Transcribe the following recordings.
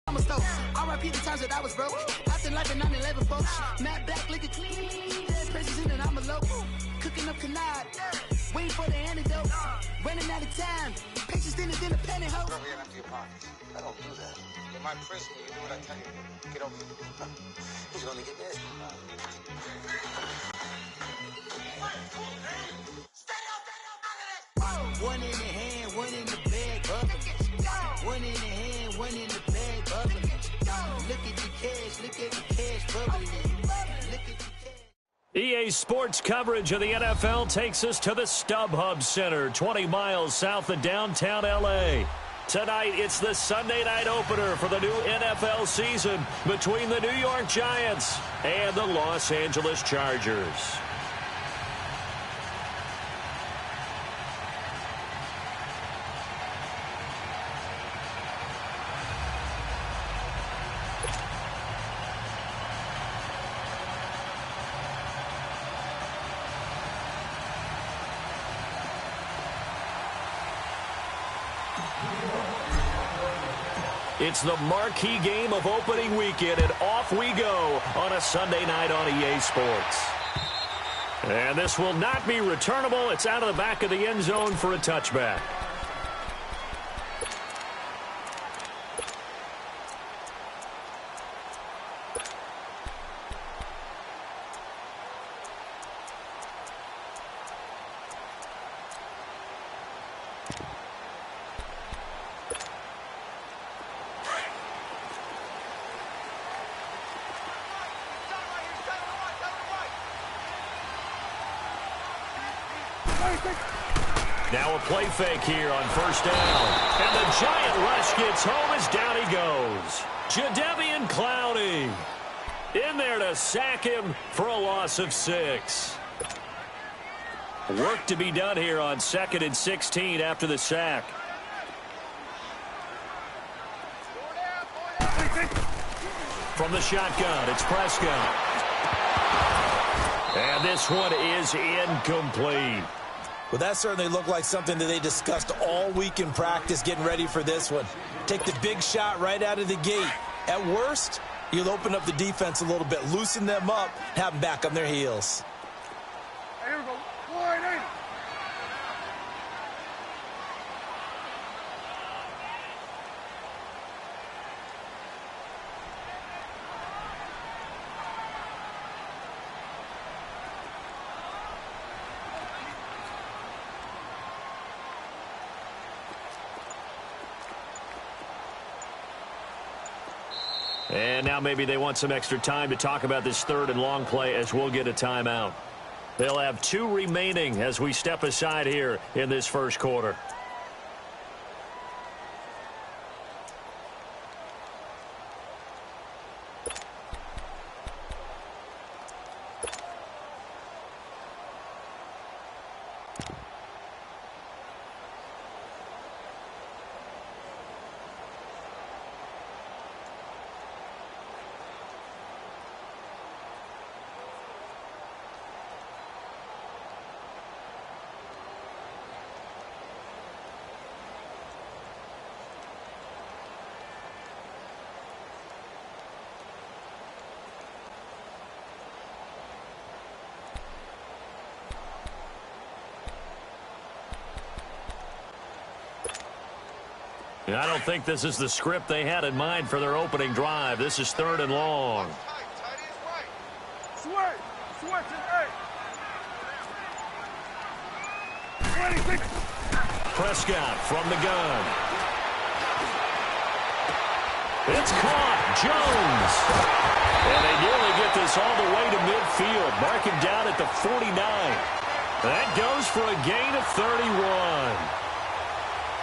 I repeat the times that I was broke. Acting like a 9/11 folks. Matte black, looking clean. Presents in and I'm a local. Cooking up canard. Waiting for the antidote. Running out of time. Patience thinner than a pantyhose. Over here and empty your pockets. I don't do that. In my prison, you do what I tell you. Get over here. He's gonna get this. One in the hand, one in the bag, bubbling. One in the hand, one in the bag, bubbling. Look at the cash, look at the cash bubbling. Look at the cash. EA Sports coverage of the NFL takes us to the StubHub Center, 20 miles south of downtown L.A. Tonight, it's the Sunday night opener for the new NFL season between the New York Giants and the Los Angeles Chargers. It's the marquee game of opening weekend, and off we go on a Sunday night on EA Sports. And this will not be returnable. It's out of the back of the end zone for a touchback. Now a play fake here on first down. And the Giant rush gets home as down he goes. Jadeveon Clowney in there to sack him for a loss of 6. Work to be done here on 2nd and 16 after the sack. From the shotgun, it's Prescott. And this one is incomplete. Well, that certainly looked like something that they discussed all week in practice getting ready for this one. Take the big shot right out of the gate. At worst, you'll open up the defense a little bit, loosen them up, have them back on their heels. Here we go. 1-8. And now maybe they want some extra time to talk about this third and long play as we'll get a timeout. They'll have 2 remaining as we step aside here in this first quarter. I don't think this is the script they had in mind for their opening drive. This is 3rd and long. Switch to the right. 26. Prescott from the gun. It's caught. Jones. And they nearly get this all the way to midfield. Mark him down at the 49. That goes for a gain of 31.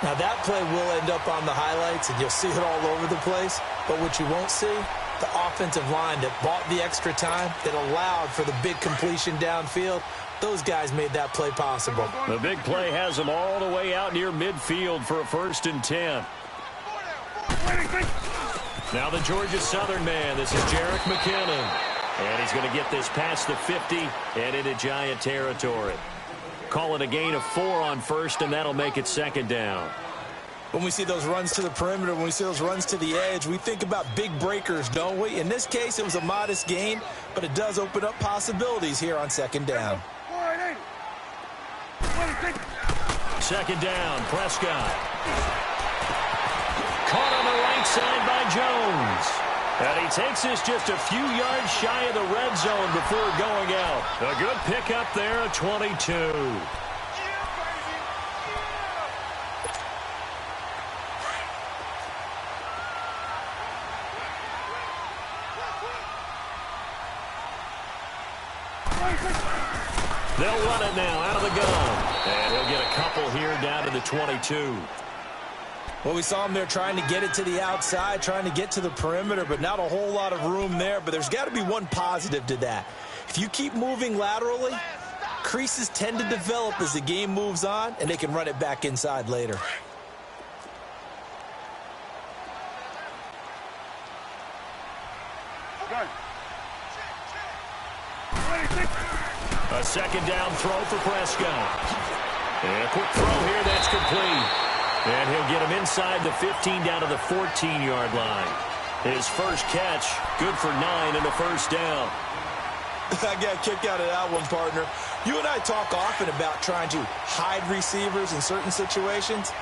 Now, that play will end up on the highlights, and you'll see it all over the place. But what you won't see, the offensive line that bought the extra time, that allowed for the big completion downfield, those guys made that play possible. The big play has them all the way out near midfield for a 1st and 10. Now the Georgia Southern man, this is Jerick McKinnon. And he's going to get this past the 50 and into Giant territory. Call it a gain of 4 on 1st, and that'll make it 2nd down. When we see those runs to the perimeter, when we see those runs to the edge, we think about big breakers, don't we? In this case, it was a modest gain, but it does open up possibilities here on second down. Second down, Prescott. Caught on the right side by Jones. And he takes this just a few yards shy of the red zone before going out. A good pickup there at 22. They'll run it now out of the gun. And he'll get a couple here down to the 22. Well, we saw him there trying to get it to the outside, trying to get to the perimeter, but not a whole lot of room there. But there's got to be one positive to that. If you keep moving laterally, creases tend to develop as the game moves on, and they can run it back inside later. A second down throw for Prescott. And a quick throw here that's complete. And he'll get him inside the 15 down to the 14-yard line. His first catch, good for 9 and a first down. I got a kick out of that one, partner. You and I talk often about trying to hide receivers in certain situations,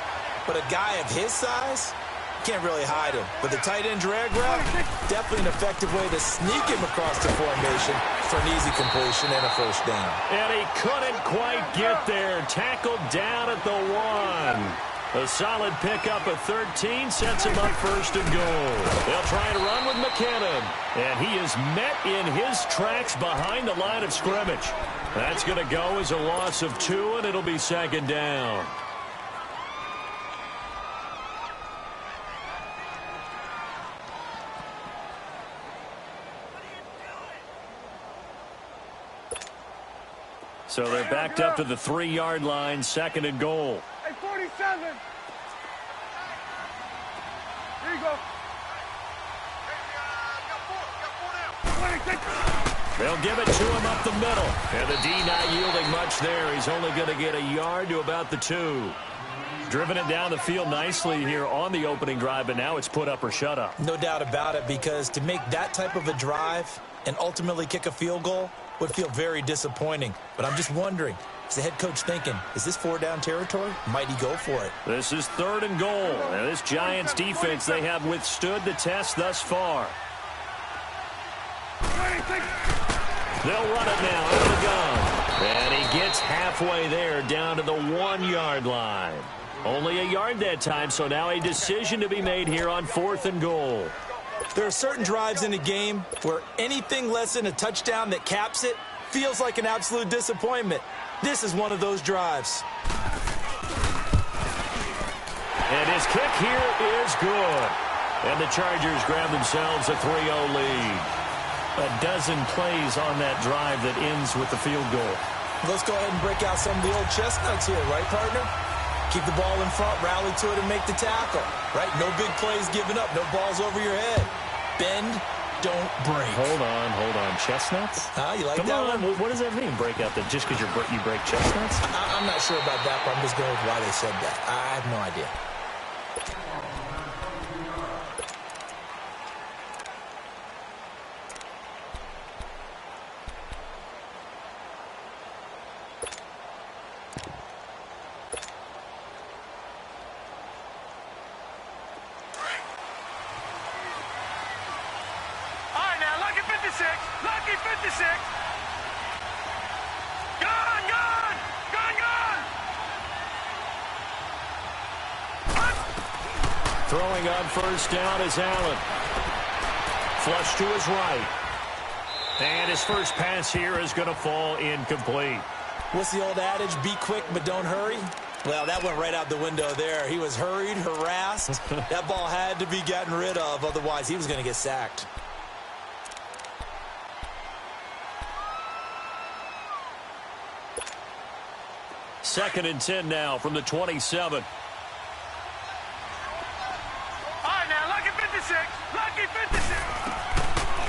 but a guy of his size can't really hide him. But the tight end drag route, definitely an effective way to sneak him across the formation for an easy completion and a first down. And he couldn't quite get there. Tackled down at the 1. A solid pickup of 13 sets him up first and goal. They'll try to run with McKinnon. And he is met in his tracks behind the line of scrimmage. That's going to go as a loss of 2, and it'll be second down. So they're backed up to the 3-yard line, second and goal. Hey, 47. Here you go. They'll give it to him up the middle. And the D not yielding much there. He's only going to get a yard to about the 2. Driven it down the field nicely here on the opening drive, but now it's put up or shut up. No doubt about it, because to make that type of a drive and ultimately kick a field goal would feel very disappointing. But I'm just wondering, is the head coach thinking, is this 4-down territory? Might he go for it? This is third and goal. And this Giants defense, they have withstood the test thus far. They'll run it now out of the gun. And he gets halfway there down to the 1-yard line. Only a yard that time, so now a decision to be made here on 4th and goal. There are certain drives in a game where anything less than a touchdown that caps it feels like an absolute disappointment. This is one of those drives. And his kick here is good. And the Chargers grab themselves a 3-0 lead. A dozen plays on that drive that ends with the field goal. Let's go ahead and break out some of the old chestnuts here, right, partner? Keep the ball in front, rally to it, and make the tackle, right? No big plays given up, no balls over your head. Bend, don't break. Hold on. Chestnuts? You like Come that on. one? What does that mean, break out that just because you break chestnuts? I'm not sure about that, but I'm just going with why they said that. I have no idea. Lucky 56. Gone. Throwing on first down is Allen. Flush to his right. And his first pass here is going to fall incomplete. What's the old adage? Be quick, but don't hurry. Well, that went right out the window there. He was hurried, harassed. That ball had to be gotten rid of. Otherwise, he was going to get sacked. Second and 10 now from the 27. All right, now, lucky 56.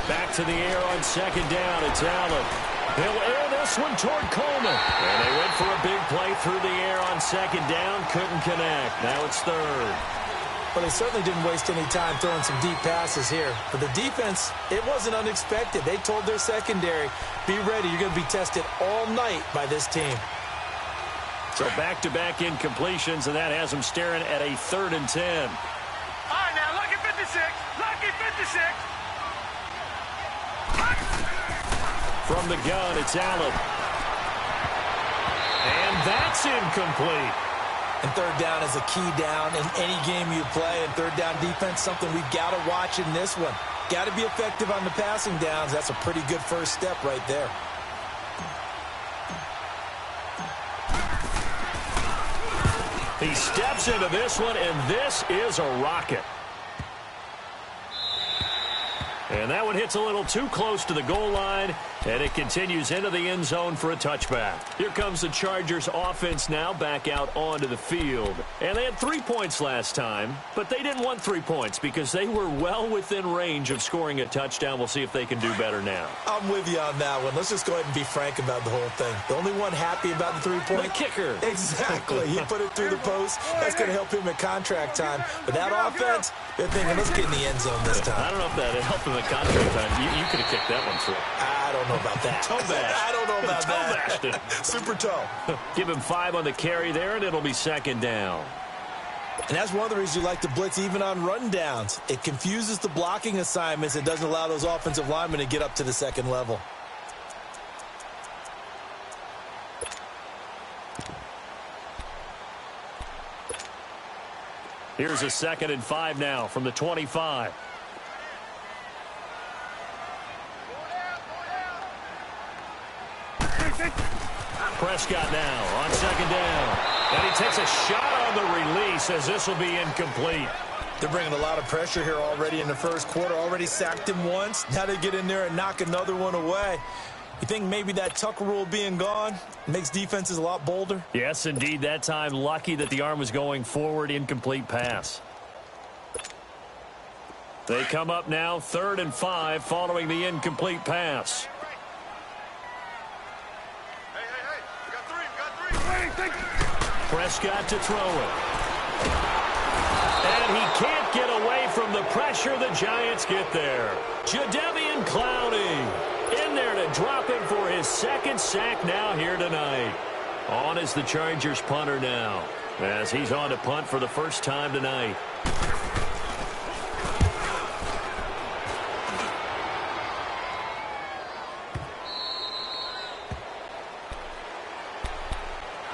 Back to the air on second down. It's Allen. He'll air this one toward Coleman. And they went for a big play through the air on second down. Couldn't connect. Now it's third. Well, they certainly didn't waste any time throwing some deep passes here. For the defense, it wasn't unexpected. They told their secondary, be ready. You're going to be tested all night by this team. So back-to-back incompletions, and that has them staring at a 3rd and 10. All right, now, lucky 56. Lucky 56. From the gun, it's Allen. And that's incomplete. And third down is a key down in any game you play. And third down defense, something we've got to watch in this one. Got to be effective on the passing downs. That's a pretty good first step right there. He steps into this one, and this is a rocket. And that one hits a little too close to the goal line, and it continues into the end zone for a touchback. Here comes the Chargers offense now back out onto the field. And they had 3 points last time, but they didn't want 3 points because they were well within range of scoring a touchdown. We'll see if they can do better now. I'm with you on that one. Let's just go ahead and be frank about the whole thing. The only one happy about the 3-point? The kicker. Exactly. He put it through the post. That's going to help him at contract time. But that offense, they're thinking, let's get in the end zone this time. I don't know if that helped him at contract time. You could have kicked that one through. I don't know about that. Toe bash. I don't know about that. Toe bashed. Super toe. Give him 5 on the carry there, and it'll be 2nd down. And that's one of the reasons you like to blitz even on rundowns. It confuses the blocking assignments. It doesn't allow those offensive linemen to get up to the second level. Here's a 2nd and 5 now from the 25. Prescott now on 2nd down. And he takes a shot on the release as this will be incomplete. They're bringing a lot of pressure here already in the first quarter. Already sacked him once. Now they get in there and knock another one away. You think maybe that Tucker rule being gone makes defenses a lot bolder? Yes, indeed. That time, lucky that the arm was going forward. Incomplete pass. They come up now 3rd and 5 following the incomplete pass. Prescott to throw it. And he can't get away from the pressure. The Giants get there. Jadeveon Clowney in there to drop him for his 2nd sack now here tonight. On is the Chargers punter now, as he's on to punt for the first time tonight.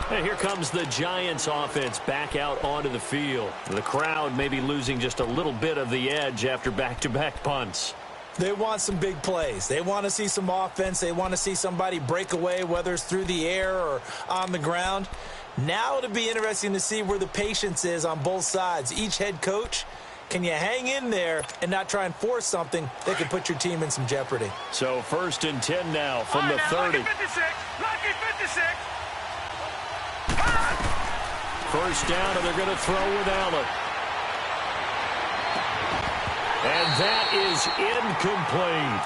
And here comes the Giants offense back out onto the field. The crowd may be losing just a little bit of the edge after back-to-back punts. They want some big plays. They want to see some offense. They want to see somebody break away, whether it's through the air or on the ground. Now it'll be interesting to see where the patience is on both sides. Each head coach, can you hang in there and not try and force something that could put your team in some jeopardy? So 1st and 10 now from the 30. Lucky 56. Lucky 56. First down, and they're going to throw with Allen. And that is incomplete.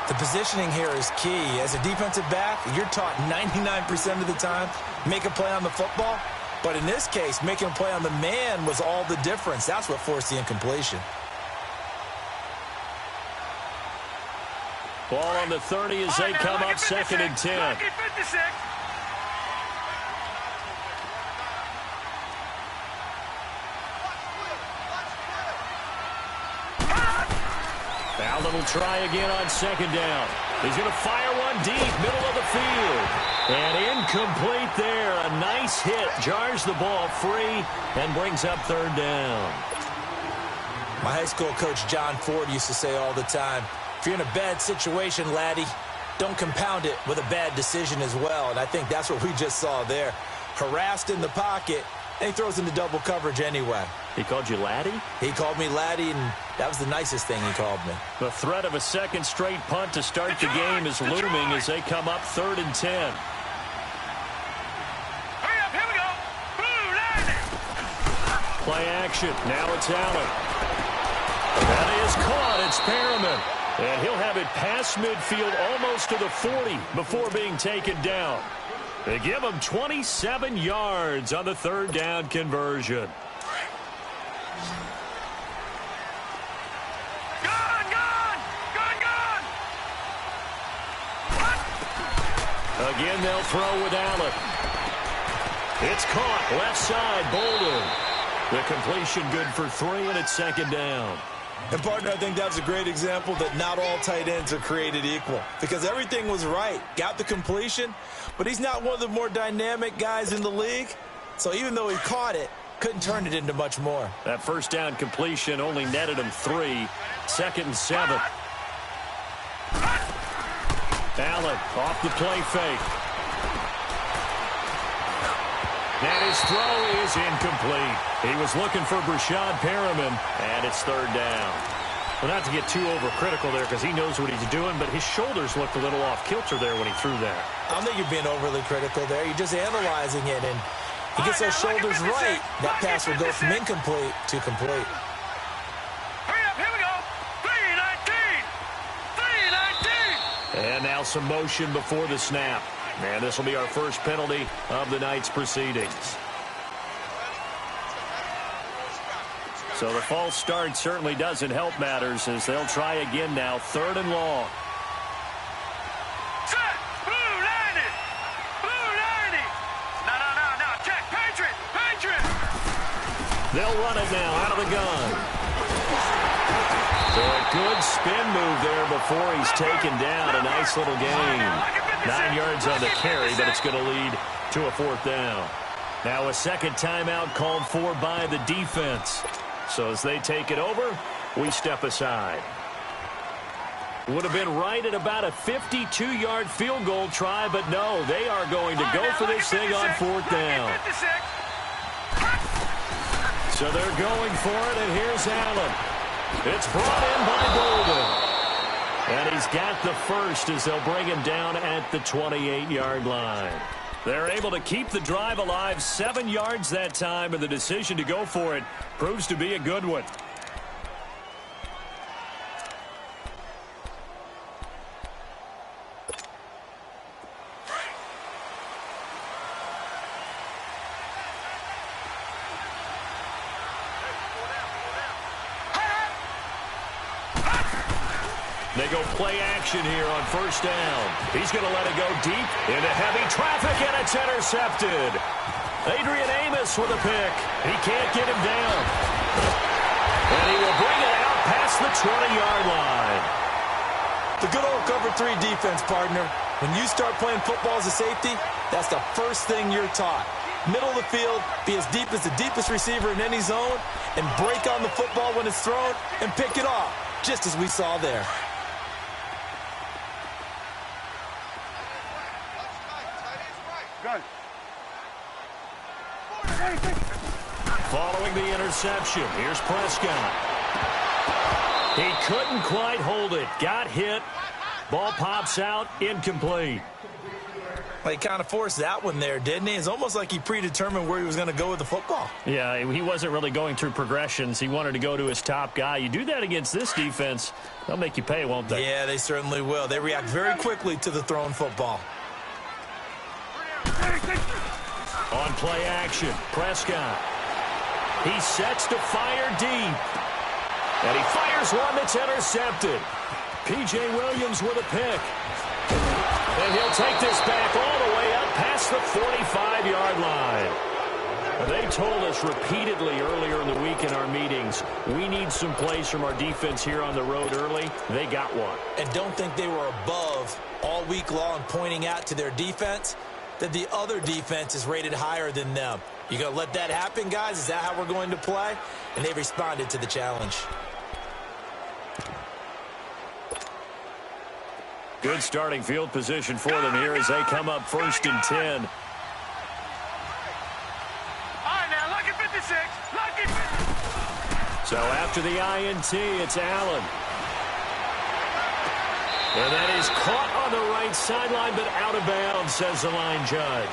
The positioning here is key. As a defensive back, you're taught 99% of the time, make a play on the football. But in this case, making a play on the man was all the difference. That's what forced the incompletion. Ball on the 30 as they come up 2nd and 10. Lucky 56. Allen will try again on 2nd down. He's going to fire one deep, middle of the field. And incomplete there. A nice hit. Jars the ball free and brings up 3rd down. My high school coach, John Ford, used to say all the time, if you're in a bad situation, laddie, don't compound it with a bad decision as well. And I think that's what we just saw there. Harassed in the pocket, and he throws into double coverage anyway. He called you laddie? He called me laddie, and that was the nicest thing he called me. The threat of a 2nd straight punt to start the game is looming as they come up 3rd and 10. Hurry up, here we go. Blue line. Play action. Now it's Allen. That is caught. It's Perriman. And he'll have it past midfield almost to the 40 before being taken down. They give him 27 yards on the third down conversion. Again, they'll throw with Allen. It's caught. Left side, Bolden. The completion good for 3, and it's second down. And, partner, I think that was a great example that not all tight ends are created equal because everything was right. Got the completion, but he's not one of the more dynamic guys in the league. So even though he caught it, couldn't turn it into much more. That first down completion only netted him 3. Second and 7. Allen off the play fake. And his throw is incomplete. He was looking for Brashad Perriman, and it's third down. Well, not to get too overcritical there because he knows what he's doing, but his shoulders looked a little off kilter there when he threw that. I don't think you're being overly critical there. You're just analyzing it, and he gets those shoulders right. That pass will go from incomplete to complete. And now some motion before the snap. And this will be our first penalty of the night's proceedings. So the false start certainly doesn't help matters as they'll try again now. Third and long. Set! Blue 90! Blue 90! No. Check! Patriot! They'll run it now out of the gun. So a good spin move there before he's taken down. A nice little gain. 9 yards on the carry, but it's going to lead to a fourth down. Now a second timeout called for by the defense. So as they take it over, we step aside. Would have been right at about a 52-yard field goal try, but no, they are going to go for this thing on fourth down. So they're going for it, and here's Allen. It's brought in by Bolden. And he's got the first as they'll bring him down at the 28-yard line. They're able to keep the drive alive 7 yards that time, and the decision to go for it proves to be a good one. They go play action here on first down. He's going to let it go deep into heavy traffic, and it's intercepted. Adrian Amos with a pick. He can't get him down. And he will bring it out past the 20-yard line. The good old cover 3 defense, partner. When you start playing football as a safety, that's the first thing you're taught. Middle of the field, be as deep as the deepest receiver in any zone, and break on the football when it's thrown and pick it off, just as we saw there. Following the interception, here's Prescott. He couldn't quite hold it. Got hit. Ball pops out, incomplete. Well, he kind of forced that one there, didn't he? It's almost like he predetermined where he was going to go with the football. Yeah, he wasn't really going through progressions. He wanted to go to his top guy. You do that against this defense, they'll make you pay, won't they? Yeah, they certainly will. They react very quickly to the thrown football. On play action, Prescott. He sets to fire deep. And he fires one that's intercepted. P.J. Williams with a pick. And he'll take this back all the way up past the 45-yard line. And they told us repeatedly earlier in the week in our meetings, we need some plays from our defense here on the road early. They got one. And don't think they were above all week long pointing out to their defense that the other defense is rated higher than them. You going to let that happen, guys? Is that how we're going to play? And they responded to the challenge. Good starting field position for them here as they come up first and 10. All right, now, lucky 56. Lucky 56. So after the INT, it's Allen. And that is caught on the right sideline, but out of bounds, says the line judge.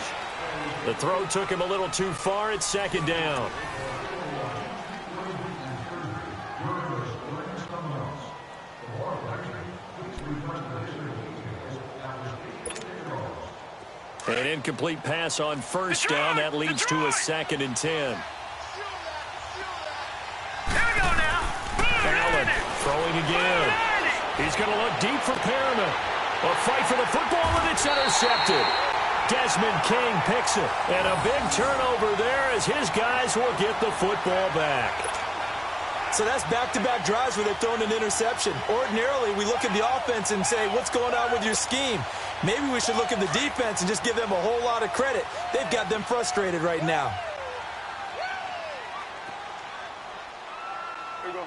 The throw took him a little too far. It's second down. An incomplete pass on first down. That leads to a 2nd and 10. Here we go now. Allen throwing again. He's going to look deep for Perriman. A fight for the football, and it's intercepted. Desmond King picks it. And a big turnover there as his guys will get the football back. So that's back-to-back drives where they're throwing an interception. Ordinarily, we look at the offense and say, what's going on with your scheme? Maybe we should look at the defense and just give them a whole lot of credit. They've got them frustrated right now. Here we go.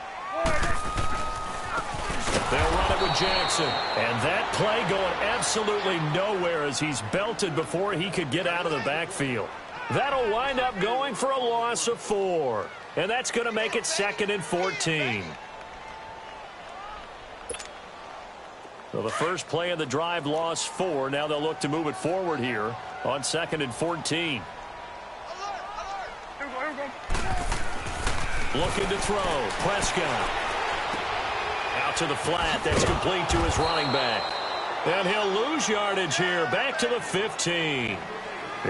They'll run it with Jackson. And that play going absolutely nowhere as he's belted before he could get out of the backfield. That'll wind up going for a loss of 4. And that's going to make it 2nd and 14. So the first play of the drive lost 4. Now they'll look to move it forward here on 2nd and 14. Looking to throw. Prescott. Out to the flat. That's complete to his running back. And he'll lose yardage here. Back to the 15.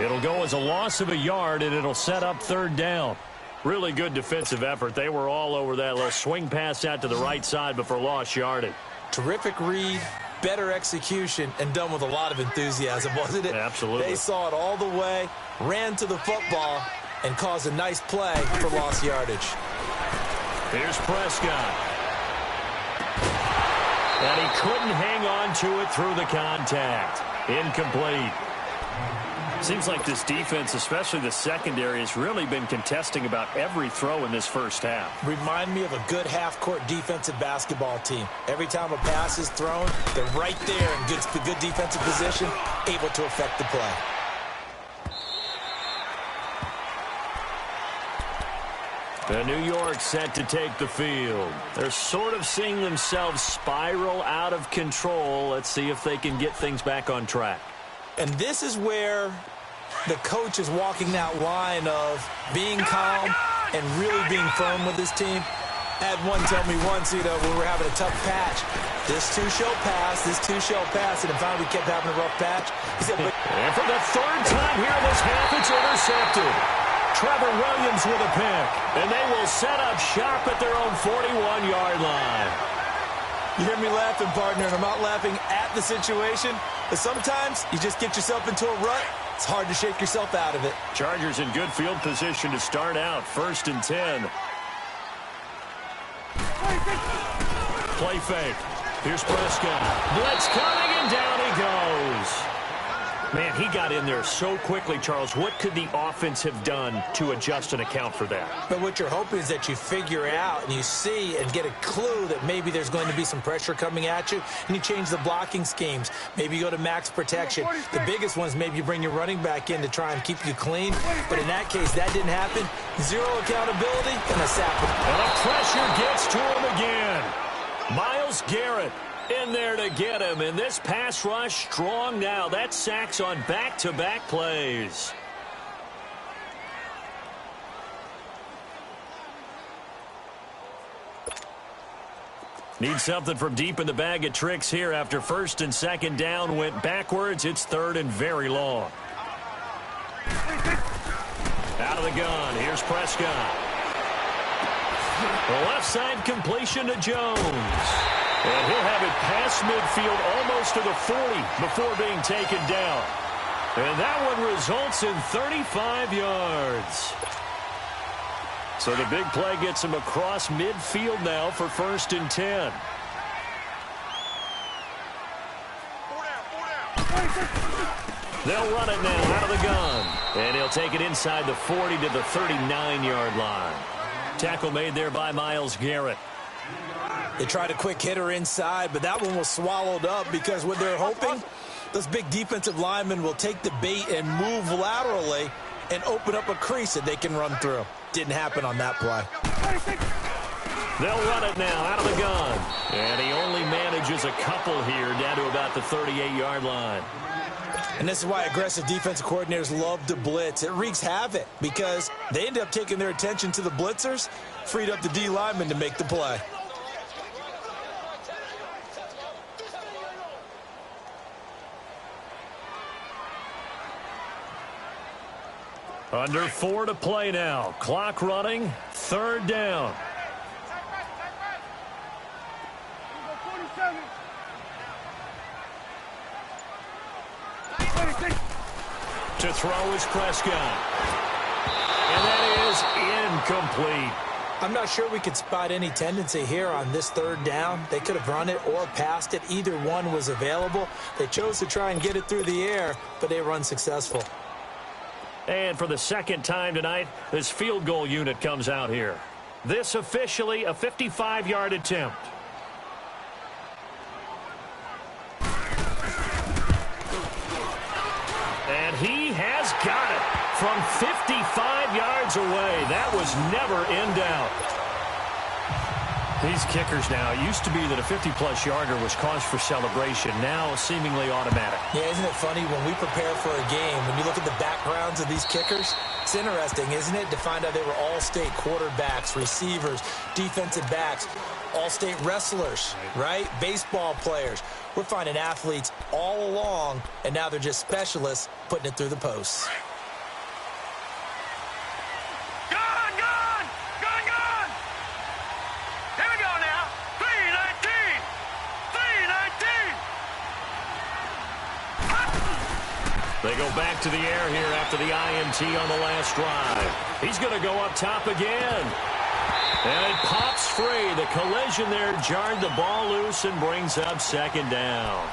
It'll go as a loss of a yard, and it'll set up 3rd down. Really good defensive effort. They were all over that little swing pass out to the right side before lost yardage. Terrific read, better execution, and done with a lot of enthusiasm, wasn't it? Absolutely. They saw it all the way, ran to the football, and caused a nice play for lost yardage. Here's Prescott. And he couldn't hang on to it through the contact. Incomplete. Seems like this defense, especially the secondary, has really been contesting about every throw in this first half. Remind me of a good half-court defensive basketball team. Every time a pass is thrown, they're right there in good defensive position, able to affect the play. And New York set to take the field. They're sort of seeing themselves spiral out of control. Let's see if they can get things back on track. And this is where the coach is walking that line of being calm and really being firm with his team. I had one tell me once, when we were having a tough patch, this too shall pass, and then finally we kept having a rough patch. He said, and for the 3rd time here this half, it's intercepted. Trevor Williams with a pick, and they will set up shop at their own 41-yard line. You hear me laughing, partner, and I'm not laughing at the situation, but sometimes you just get yourself into a rut. It's hard to shake yourself out of it. Chargers in good field position to start out. 1st and 10. Play fake. Here's Prescott. Blitz coming, and down he goes. Man, he got in there so quickly, Charles. What could the offense have done to adjust and account for that? But what you're hoping is that you figure out and you see and get a clue that maybe there's going to be some pressure coming at you, and you change the blocking schemes. Maybe you go to max protection. The biggest one is maybe you bring your running back in to try and keep you clean. But in that case, that didn't happen. Zero accountability and a sack. And the pressure gets to him again. Myles Garrett in there to get him, and this pass rush strong now. That's sacks on back-to-back plays. Need something from deep in the bag of tricks here after 1st and 2nd down went backwards. It's 3rd and very long. Out of the gun. Here's Prescott. The left side completion to Jones. And he'll have it past midfield almost to the 40 before being taken down. And that one results in 35 yards. So the big play gets him across midfield now for 1st and 10. They'll run it now out of the gun. And he'll take it inside the 40 to the 39-yard line. Tackle made there by Myles Garrett. They tried a quick hitter inside, but that one was swallowed up because what they're hoping, those big defensive linemen will take the bait and move laterally and open up a crease that they can run through. Didn't happen on that play. They'll run it now out of the gun. And he only manages a couple here down to about the 38-yard line. And this is why aggressive defensive coordinators love to blitz. It wreaks havoc because they end up taking their attention to the blitzers, freed up the D lineman to make the play. Under 4 to play now. Clock running. 3rd down. To throw is Prescott. And that is incomplete. I'm not sure we could spot any tendency here on this 3rd down. They could have run it or passed it. Either one was available. They chose to try and get it through the air, but they were unsuccessful. And for the 2nd time tonight, this field goal unit comes out here. This officially a 55-yard attempt. And he has got it from 55 yards away. That was never in doubt. These kickers now, it used to be that a 50-plus yarder was cause for celebration. Now seemingly automatic. Yeah, isn't it funny when we prepare for a game, when you look at the backgrounds of these kickers, it's interesting, isn't it, to find out they were all-state quarterbacks, receivers, defensive backs, all-state wrestlers, right? Baseball players. We're finding athletes all along, and now they're just specialists putting it through the posts. They go back to the air here after the INT on the last drive. He's going to go up top again. And it pops free. The collision there jarred the ball loose and brings up 2nd down.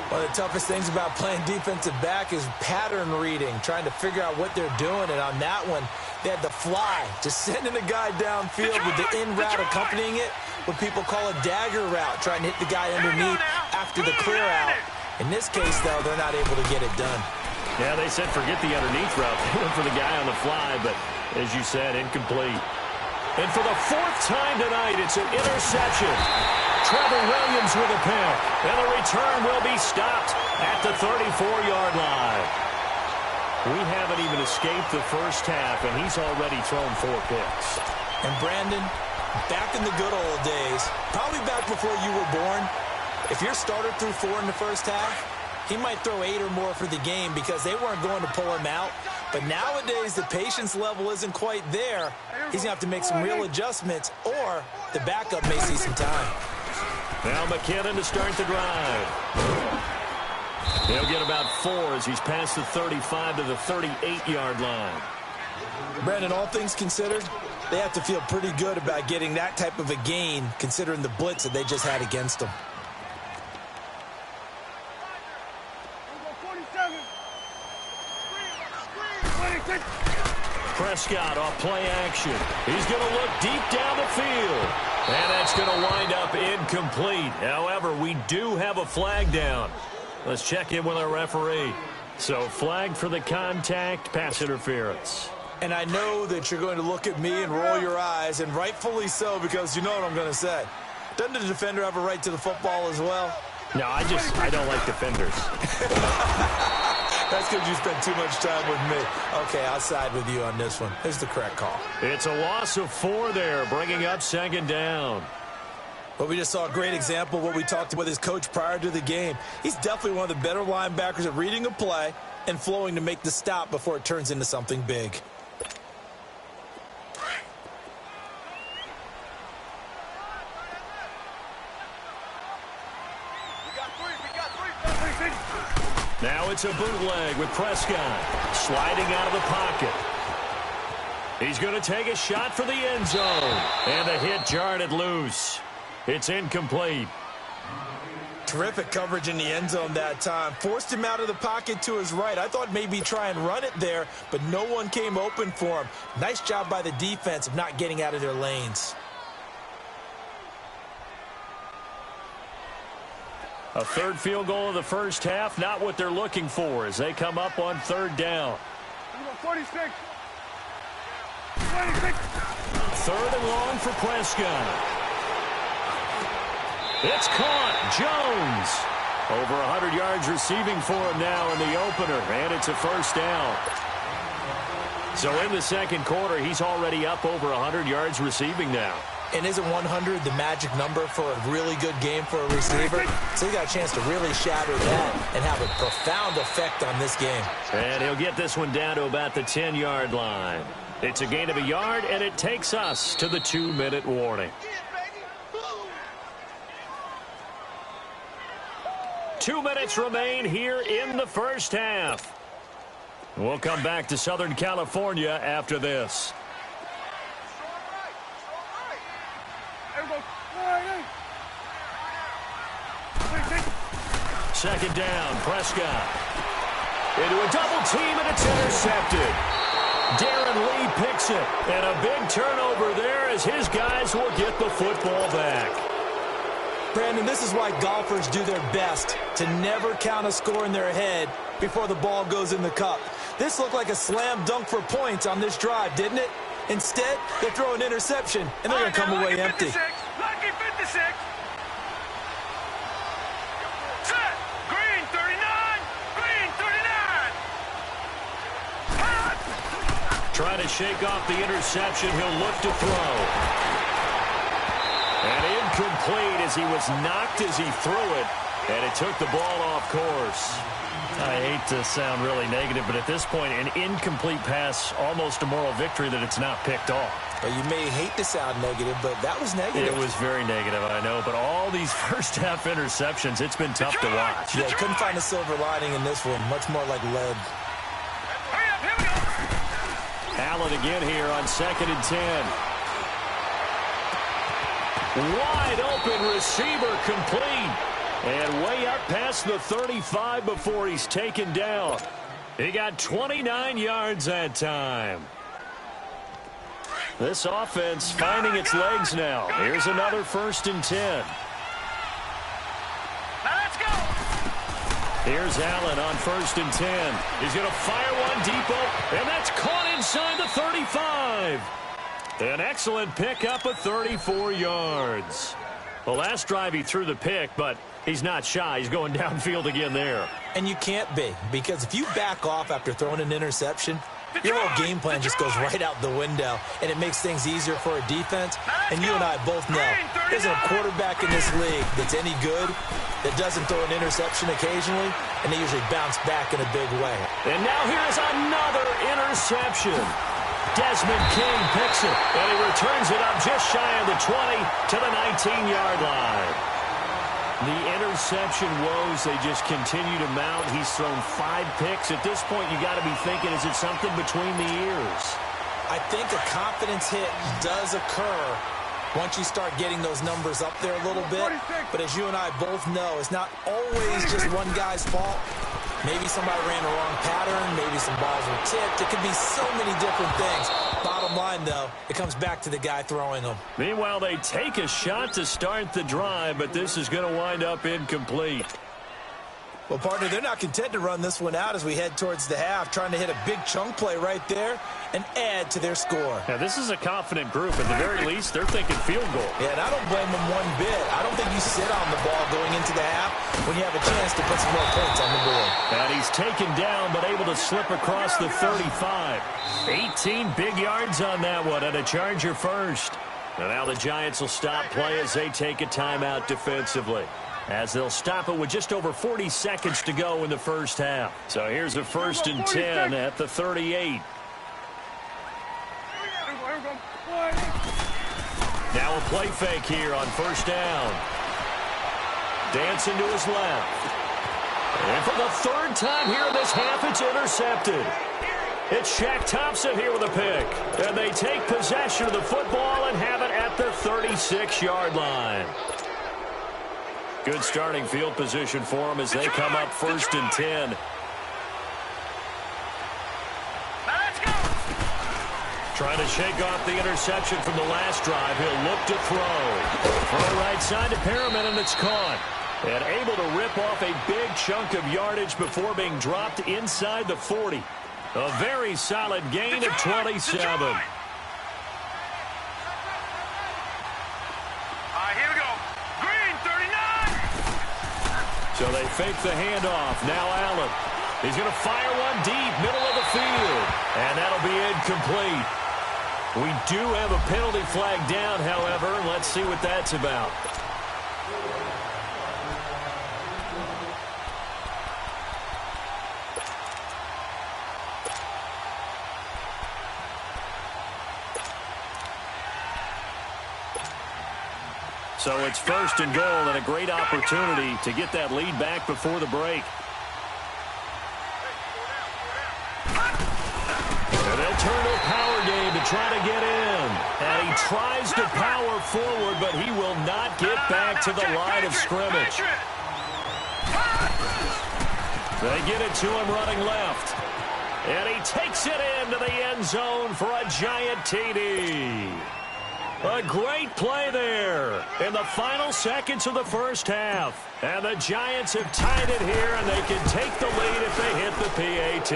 One of the toughest things about playing defensive back is pattern reading, trying to figure out what they're doing. And on that one, they had the fly, just sending a guy downfield with the in route accompanying it, what people call a dagger route, trying to hit the guy underneath after the clear out. In this case, though, they're not able to get it done. Yeah, they said forget the underneath route. They went for the guy on the fly, but as you said, incomplete. And for the 4th time tonight, it's an interception. Trevor Williams with a pick. And the return will be stopped at the 34-yard line. We haven't even escaped the first half, and he's already thrown 4 picks. And Brandon, back in the good old days, probably back before you were born, if your starter threw 4 in the first half, he might throw 8 or more for the game because they weren't going to pull him out. But nowadays, the patience level isn't quite there. He's going to have to make some real adjustments, or the backup may see some time. Now McKinnon to start the drive. He'll get about 4 as he's past the 35 to the 38-yard line. Brandon, all things considered, they have to feel pretty good about getting that type of a gain, considering the blitz that they just had against them. Prescott off play action. He's going to look deep down the field. And that's going to wind up incomplete. However, we do have a flag down. Let's check in with our referee. So flag for the contact, pass interference. And I know that you're going to look at me and roll your eyes, and rightfully so, because you know what I'm going to say. Doesn't the defender have a right to the football as well? No, I don't like defenders. That's because you spend too much time with me. Okay, I'll side with you on this one. Here's the correct call. It's a loss of 4 there, bringing up 2nd down. But we just saw a great example of what we talked with his coach prior to the game. He's definitely one of the better linebackers at reading a play and flowing to make the stop before it turns into something big. Now it's a bootleg with Prescott sliding out of the pocket. He's going to take a shot for the end zone. And the hit jarred it loose. It's incomplete. Terrific coverage in the end zone that time. Forced him out of the pocket to his right. I thought maybe try and run it there, but no one came open for him. Nice job by the defense of not getting out of their lanes. A 3rd field goal of the first half, not what they're looking for as they come up on 3rd down. 46. 26. 3rd and long for Prescott. It's caught. Jones. Over 100 yards receiving for him now in the opener, and it's a 1st down. So in the 2nd quarter, he's already up over 100 yards receiving now. And isn't 100 the magic number for a really good game for a receiver? So he got a chance to really shatter that and have a profound effect on this game. And he'll get this one down to about the 10-yard line. It's a gain of a yard, and it takes us to the 2-minute warning. 2 minutes remain here in the first half. We'll come back to Southern California after this. Second down, Prescott. Into a double team, and it's intercepted. Darren Lee picks it, and a big turnover there as his guys will get the football back. Brandon, this is why golfers do their best to never count a score in their head before the ball goes in the cup. This looked like a slam dunk for points on this drive, didn't it? Instead, they throw an interception, and they're going to come away empty. Lucky 56. Set. Green 39. Green 39. Trying to shake off the interception. He'll look to throw. And incomplete as he was knocked as he threw it. And it took the ball off course. I hate to sound really negative, but at this point, an incomplete pass, almost a moral victory that it's not picked off. Well, you may hate to sound negative, but that was negative. It was very negative, I know. But all these first-half interceptions, it's been tough to watch. Yeah, couldn't find a silver lining in this one. Much more like lead. Hurry up, here we go. Allen again here on 2nd and 10. Wide open receiver complete. And way up past the 35 before he's taken down. He got 29 yards that time. This offense finding its legs now. Here's another 1st and 10. Now let's go. Here's Allen on 1st and 10. He's going to fire one deep, and that's caught inside the 35. An excellent pickup of 34 yards. The last drive he threw the pick, but he's not shy. He's going downfield again there. And you can't be, because if you back off after throwing an interception, your whole game plan just goes right out the window, and it makes things easier for a defense. And you and I both know there's a quarterback in this league that's any good that doesn't throw an interception occasionally, and they usually bounce back in a big way. And now here's another interception. Desmond King picks it, and he returns it up just shy of the 20 to the 19-yard line. The interception woes, they just continue to mount. He's thrown 5 picks. At this point, you got to be thinking, is it something between the ears? I think a confidence hit does occur once you start getting those numbers up there a little bit. But as you and I both know, it's not always just one guy's fault. Maybe somebody ran the wrong pattern. Maybe some balls were tipped. It could be so many different things. Bottom line, though, it comes back to the guy throwing them. Meanwhile, they take a shot to start the drive, but this is going to wind up incomplete. Well, partner, they're not content to run this one out as we head towards the half, trying to hit a big chunk play right there and add to their score. Now, this is a confident group. At the very least, they're thinking field goal. Yeah, and I don't blame them one bit. I don't think you sit on the ball going into the half when you have a chance to put some more points on the board. And he's taken down, but able to slip across the 35. 18 big yards on that one, and a Charger first. And now the Giants will stop play as they take a timeout defensively, as they'll stop it with just over 40 seconds to go in the first half. So here's a 1st and 10 at the 38. Now a play fake here on 1st down. Dancing to his left. And for the 3rd time here in this half, it's intercepted. It's Shaq Thompson here with a pick. And they take possession of the football and have it at the 36-yard line. Good starting field position for them as they come up 1st and 10. Trying to shake off the interception from the last drive. He'll look to throw. Throw right side to Perriman, and it's caught. And able to rip off a big chunk of yardage before being dropped inside the 40. A very solid gain of 27. Here we go. Green 39. So they fake the handoff. Now Allen. He's going to fire one deep, middle of the field. And that'll be incomplete. We do have a penalty flag down, however. Let's see what that's about. So it's first and goal and a great opportunity to get that lead back before the break. And they'll turn to a power game to try to get in. And he tries to power forward, but he will not get back to the line of scrimmage. They get it to him running left. And he takes it into the end zone for a giant TD. A great play there in the final seconds of the first half. And the Giants have tied it here, and they can take the lead if they hit the PAT.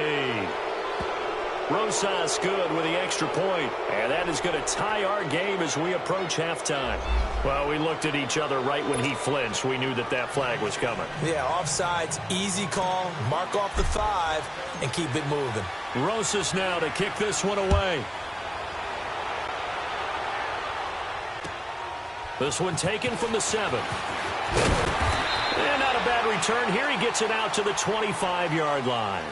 Rosas good with the extra point, and that is going to tie our game as we approach halftime. Well, we looked at each other right when he flinched. We knew that that flag was coming. Yeah, offsides, easy call, mark off the 5, and keep it moving. Rosas now to kick this one away. This one taken from the 7. And not a bad return here. He gets it out to the 25-yard line.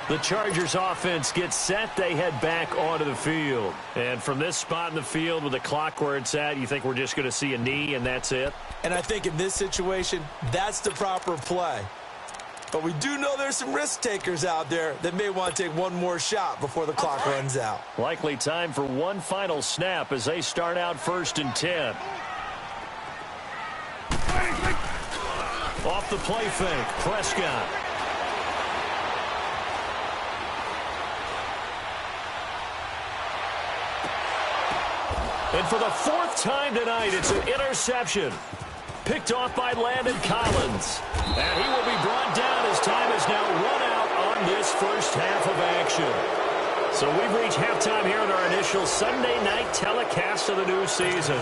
The Chargers offense gets set. They head back onto the field. And from this spot in the field with the clock where it's at, you think we're just going to see a knee and that's it? And I think in this situation, that's the proper play. But we do know there's some risk takers out there that may want to take one more shot before the clock runs out. Likely time for one final snap as they start out first and 10. Off the play fake, Prescott. And for the 4th time tonight, it's an interception. Picked off by Landon Collins. And he will be brought down as time is now run out on this first half of action. So we've reached halftime here in our initial Sunday night telecast of the new season.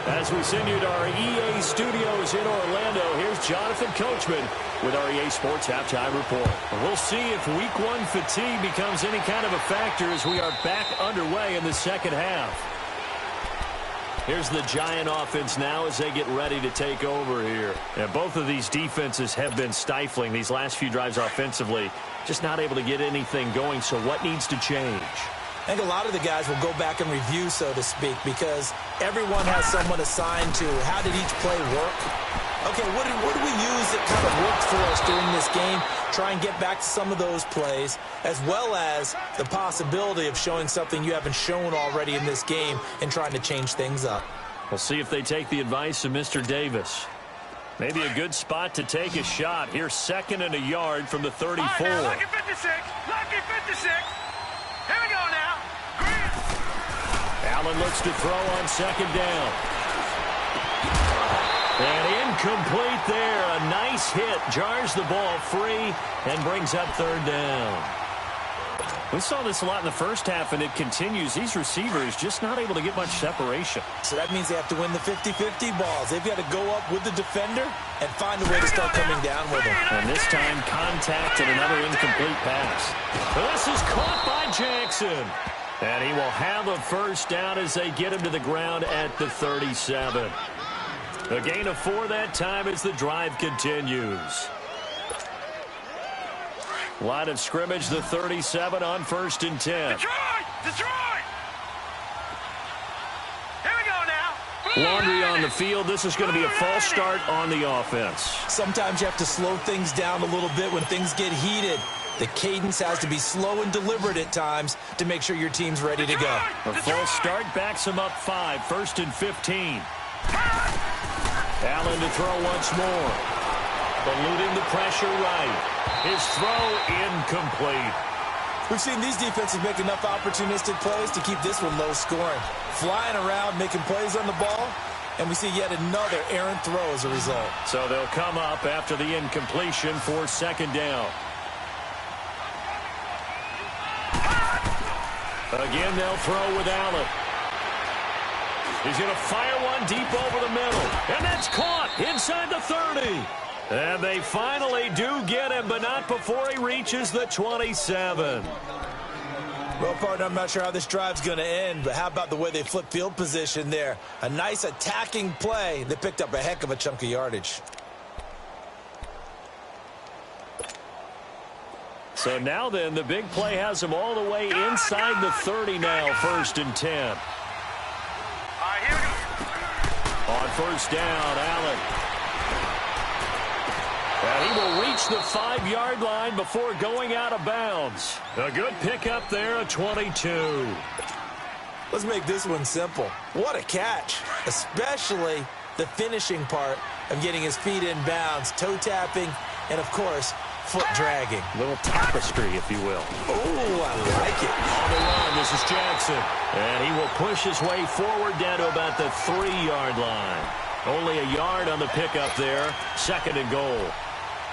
As we send you to our EA studios in Orlando, here's Jonathan Coachman with our EA Sports Halftime Report. We'll see if Week 1 fatigue becomes any kind of a factor as we are back underway in the second half. Here's the Giant offense now as they get ready to take over here. And both of these defenses have been stifling these last few drives offensively. Just not able to get anything going, so what needs to change? I think a lot of the guys will go back and review, so to speak, because everyone has someone assigned to how did each play work. Okay, what did we use that kind of worked for us during this game? Try and get back to some of those plays, as well as the possibility of showing something you haven't shown already in this game and trying to change things up. We'll see if they take the advice of Mr. Davis. Maybe a good spot to take a shot. Here's 2nd and a yard from the 34. Right now, lucky 56. Lucky 56. Here we go now. Allen looks to throw on 2nd down. And incomplete there. A nice hit. Jars the ball free and brings up 3rd down. We saw this a lot in the first half, and it continues. These receivers just not able to get much separation. So that means they have to win the 50-50 balls. They've got to go up with the defender and find a way to start coming down with them. And this time, contact and another incomplete pass. This is caught by Jackson. And he will have a first down as they get him to the ground at the 37. A gain of 4 that time as the drive continues. Line of scrimmage, the 37 on 1st and 10. Detroit! Detroit! Here we go now. Laundry on the field. This is going to be a false start on the offense. Sometimes you have to slow things down a little bit when things get heated. The cadence has to be slow and deliberate at times to make sure your team's ready to go. A false start backs him up 5. 1st and 15. Allen to throw once more. Eluding the pressure right. His throw incomplete. We've seen these defenses make enough opportunistic plays to keep this one low scoring. Flying around, making plays on the ball, and we see yet another errant throw as a result. So they'll come up after the incompletion for 2nd down. Again, they'll throw with Allen. He's going to fire one deep over the middle. And that's caught inside the 30. And they finally do get him, but not before he reaches the 27. Well, partner, I'm not sure how this drive's going to end, but how about the way they flip field position there? A nice attacking play that picked up a heck of a chunk of yardage. So now then, the big play has them all the way inside the 30 now, 1st and 10. All right, here we go. On 1st down, Allen. And he will reach the 5-yard line before going out of bounds. A good pickup there at 22. Let's make this one simple. What a catch, especially the finishing part of getting his feet in bounds, toe tapping, and, of course, foot dragging. A little tapestry, if you will. Oh, I like it. On the run, this is Jackson. And he will push his way forward down to about the 3-yard line. Only a yard on the pickup there. 2nd and goal.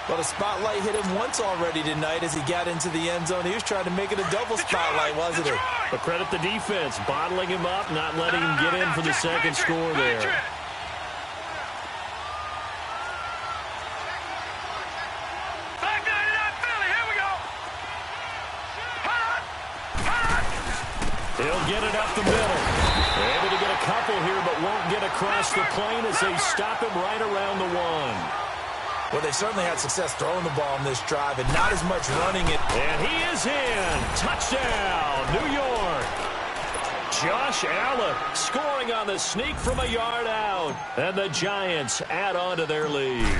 Well, the spotlight hit him once already tonight as he got into the end zone. He was trying to make it a double spotlight, wasn't he? But credit the defense, bottling him up, not letting him get in for the second score there. He'll get it up the middle. Able to get a couple here, but won't get across the plane as they stop him right around the 1. Well, they certainly had success throwing the ball on this drive and not as much running it. And he is in. Touchdown, New York. Josh Allen scoring on the sneak from a yard out. And the Giants add on to their lead.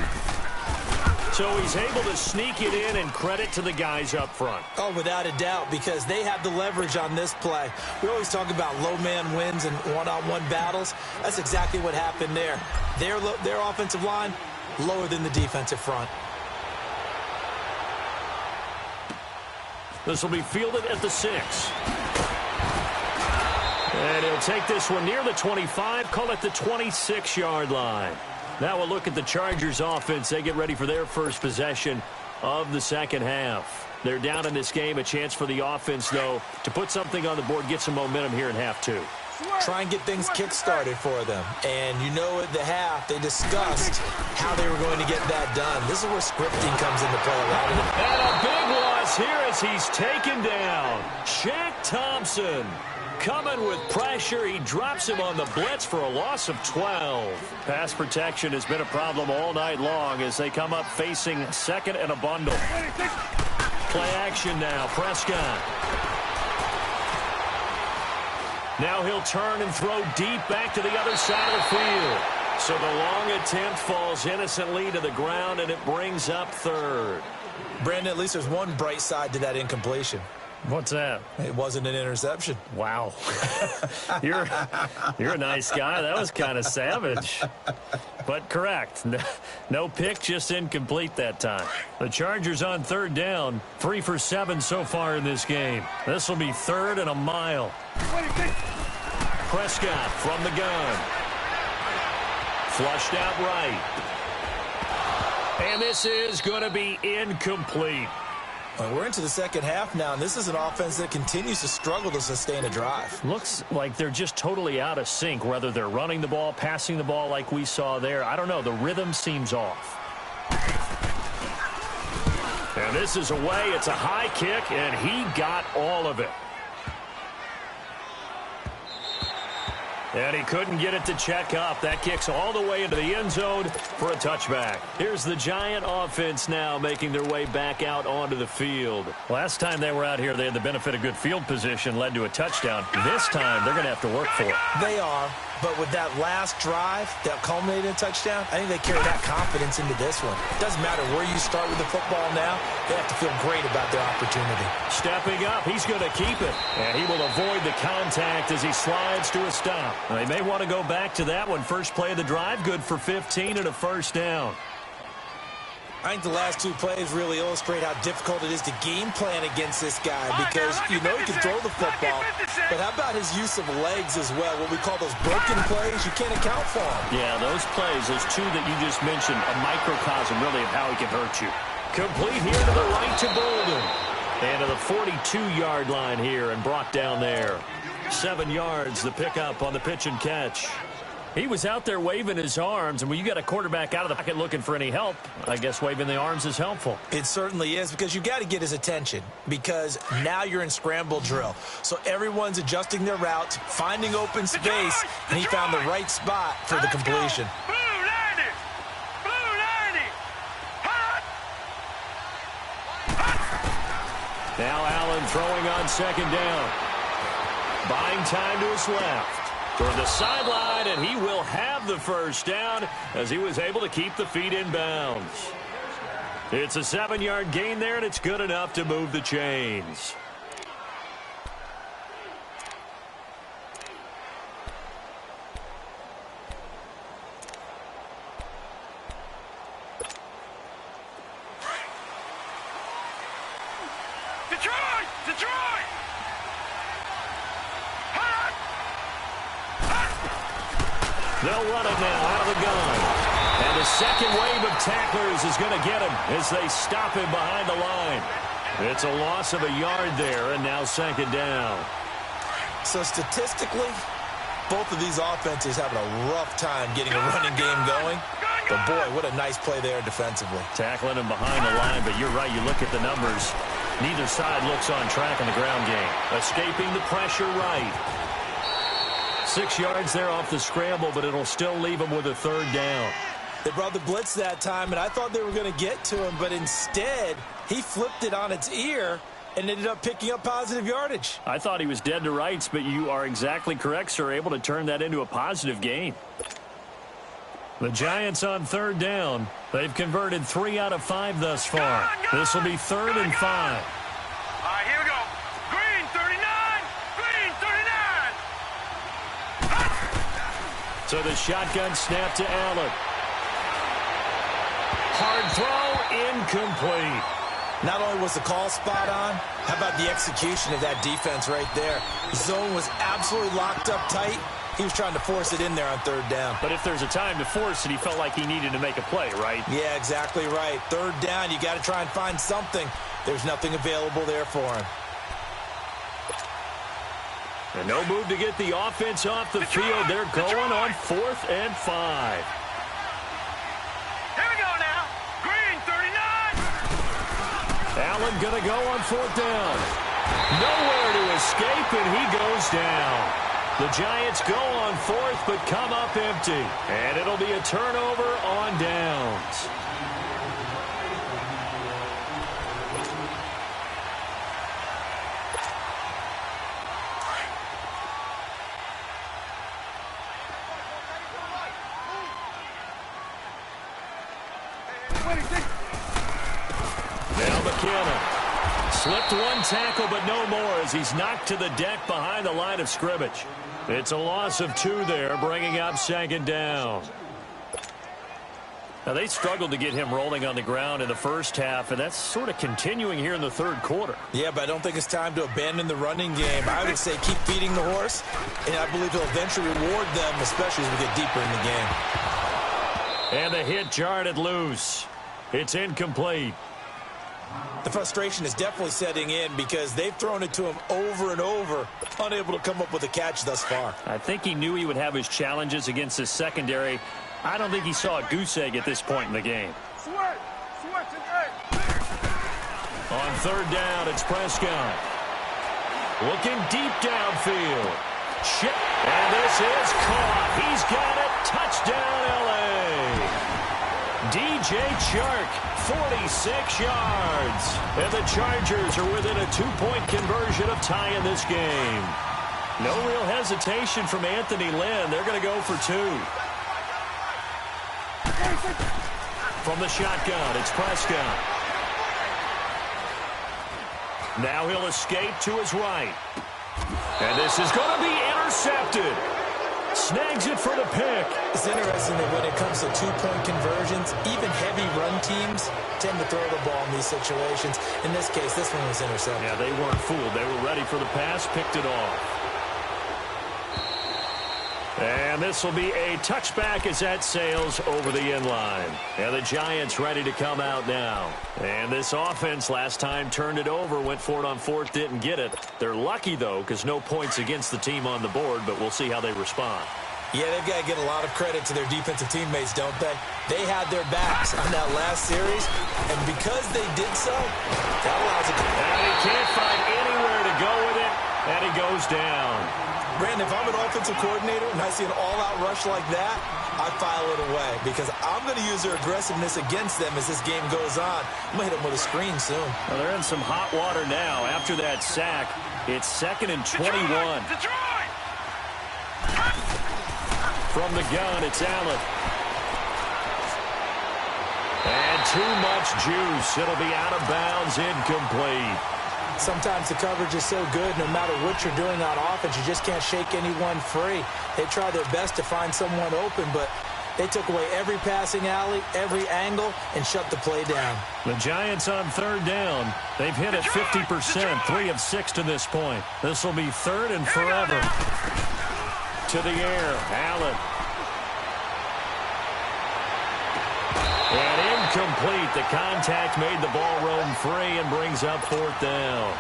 So he's able to sneak it in, and credit to the guys up front. Oh, without a doubt, because they have the leverage on this play. We always talk about low man wins and one-on-one battles. That's exactly what happened there. Their offensive line lower than the defensive front. This will be fielded at the 6. And he'll take this one near the 25, call it the 26-yard line. Now we'll look at the Chargers offense. They get ready for their first possession of the second half. They're down in this game. A chance for the offense, though, to put something on the board, get some momentum here in half 2. Try and get things kick-started for them. And you know at the half, they discussed how they were going to get that done. This is where scripting comes into play a lot. And a big loss here as he's taken down. Shaq Thompson coming with pressure. He drops him on the blitz for a loss of 12. Pass protection has been a problem all night long as they come up facing 2nd and a bundle. Play action now. Prescott. Now he'll turn and throw deep back to the other side of the field. So the long attempt falls innocently to the ground, and it brings up 3rd. Brandon, at least there's one bright side to that incompletion. What's that? It wasn't an interception. Wow. You're a nice guy. That was kind of savage. But correct. No pick, just incomplete that time. The Chargers on 3rd down. 3 for 7 so far in this game. This will be 3rd and a mile. Prescott from the gun. Flushed out right. And this is going to be incomplete. Well, we're into the second half now, and this is an offense that continues to struggle to sustain a drive. Looks like they're just totally out of sync, whether they're running the ball, passing the ball like we saw there. I don't know. The rhythm seems off. And this is away. It's a high kick, and he got all of it. And he couldn't get it to check up. That kicks all the way into the end zone for a touchback. Here's the Giant offense now making their way back out onto the field. Last time they were out here, they had the benefit of good field position, led to a touchdown. This time, they're going to have to work for it. They are, but with that last drive that culminated in a touchdown, I think they carry that confidence into this one. It doesn't matter where you start with the football now. They have to feel great about their opportunity. Stepping up, he's going to keep it. And he will avoid the contact as he slides to a stop. They may want to go back to that one. First play of the drive, good for 15 and a first down. I think the last 2 plays really illustrate how difficult it is to game plan against this guy because you know he can throw the football, but how about his use of legs as well? What we call those broken plays, you can't account for them. Yeah, those plays, those 2 that you just mentioned, a microcosm really of how he can hurt you. Complete here to the right to Bolden. And to the 42-yard line here and brought down there. 7 yards, the pickup on the pitch and catch. He was out there waving his arms, and when you got a quarterback out of the pocket looking for any help, I guess waving the arms is helpful. It certainly is, because you got to get his attention, because now you're in scramble drill. So everyone's adjusting their routes, finding open space, and he found the right spot for the completion. Now Allen throwing on second down. Buying time to his left. Toward the sideline, and he will have the first down as he was able to keep the feet in bounds. It's a 7-yard gain there, and it's good enough to move the chains. Detroit! Detroit! They'll run it now out of the gun. And the second wave of tacklers is going to get him as they stop him behind the line. It's a loss of a yard there, and now second down. So statistically, both of these offenses having a rough time getting a running game going. But, boy, what a nice play there defensively. Tackling him behind the line, but you're right. You look at the numbers. Neither side looks on track in the ground game. Escaping the pressure right. 6 yards there off the scramble, but it'll still leave him with a third down. They brought the blitz that time, and I thought they were going to get to him, but instead he flipped it on its ear and ended up picking up positive yardage. I thought he was dead to rights, but you are exactly correct, sir. Able to turn that into a positive gain. The Giants on third down. They've converted 3 out of 5 thus far. This will be 3rd and 5. All right, here we go. Green 39. Green 39. So the shotgun snap to Allen. Hard throw, incomplete. Not only was the call spot on, how about the execution of that defense right there? The zone was absolutely locked up tight. He was trying to force it in there on third down. But if there's a time to force it, he felt like he needed to make a play, right? Yeah, exactly right. Third down, you got to try and find something. There's nothing available there for him. And no move to get the offense off the field. They're going on 4th and 5. Here we go now. Green 39. Allen going to go on 4th down. Nowhere to escape, and he goes down. The Giants go on 4th, but come up empty. And it'll be a turnover on downs. Now McKenna. Slipped one tackle, but no more as he's knocked to the deck behind the line of scrimmage. It's a loss of 2 there, bringing up 2nd down. Now, they struggled to get him rolling on the ground in the first half, and that's sort of continuing here in the third quarter. Yeah, but I don't think it's time to abandon the running game. I would say keep feeding the horse, and I believe he'll eventually reward them, especially as we get deeper in the game. And the hit jarred it loose. It's incomplete. The frustration is definitely setting in because they've thrown it to him over and over, unable to come up with a catch thus far. I think he knew he would have his challenges against his secondary. I don't think he saw a goose egg at this point in the game. On 3rd down, it's Prescott. Looking deep downfield. Chip, and this is caught. He's got it. Touchdown, L.A. DJ Chark, 46 yards. And the Chargers are within a 2-point conversion of tying this game. No real hesitation from Anthony Lynn. They're going to go for 2. From the shotgun, it's Prescott. Now he'll escape to his right. And this is going to be intercepted. Snags it for the pick. It's interesting that when it comes to 2-point conversions, even heavy run teams tend to throw the ball in these situations. In this case, this one was intercepted. Yeah, they weren't fooled. They were ready for the pass, picked it off. And this will be a touchback as that sails over the end line. And the Giants ready to come out now. And this offense last time turned it over, went for it on 4th, didn't get it. They're lucky, though, because no points against the team on the board, but we'll see how they respond. Yeah, they've got to get a lot of credit to their defensive teammates, don't they? They had their backs on that last series, and because they did so, that allows it to... And he can't find anywhere to go with it, and he goes down. Brandon, if I'm an offensive coordinator and I see an all-out rush like that, I file it away because I'm going to use their aggressiveness against them as this game goes on. I'm going to hit them with a screen soon. Well, they're in some hot water now. After that sack, it's 2nd and 21. Detroit! From the gun, it's Allen. And too much juice. It'll be out of bounds, incomplete. Sometimes the coverage is so good, no matter what you're doing on offense, you just can't shake anyone free. They try their best to find someone open, but they took away every passing alley, every angle, and shut the play down. The Giants on 3rd down. They've hit it 50%, 3 of 6 to this point. This will be 3rd and forever. To the air, Allen. And incomplete. The contact made the ball roam free and brings up 4th down.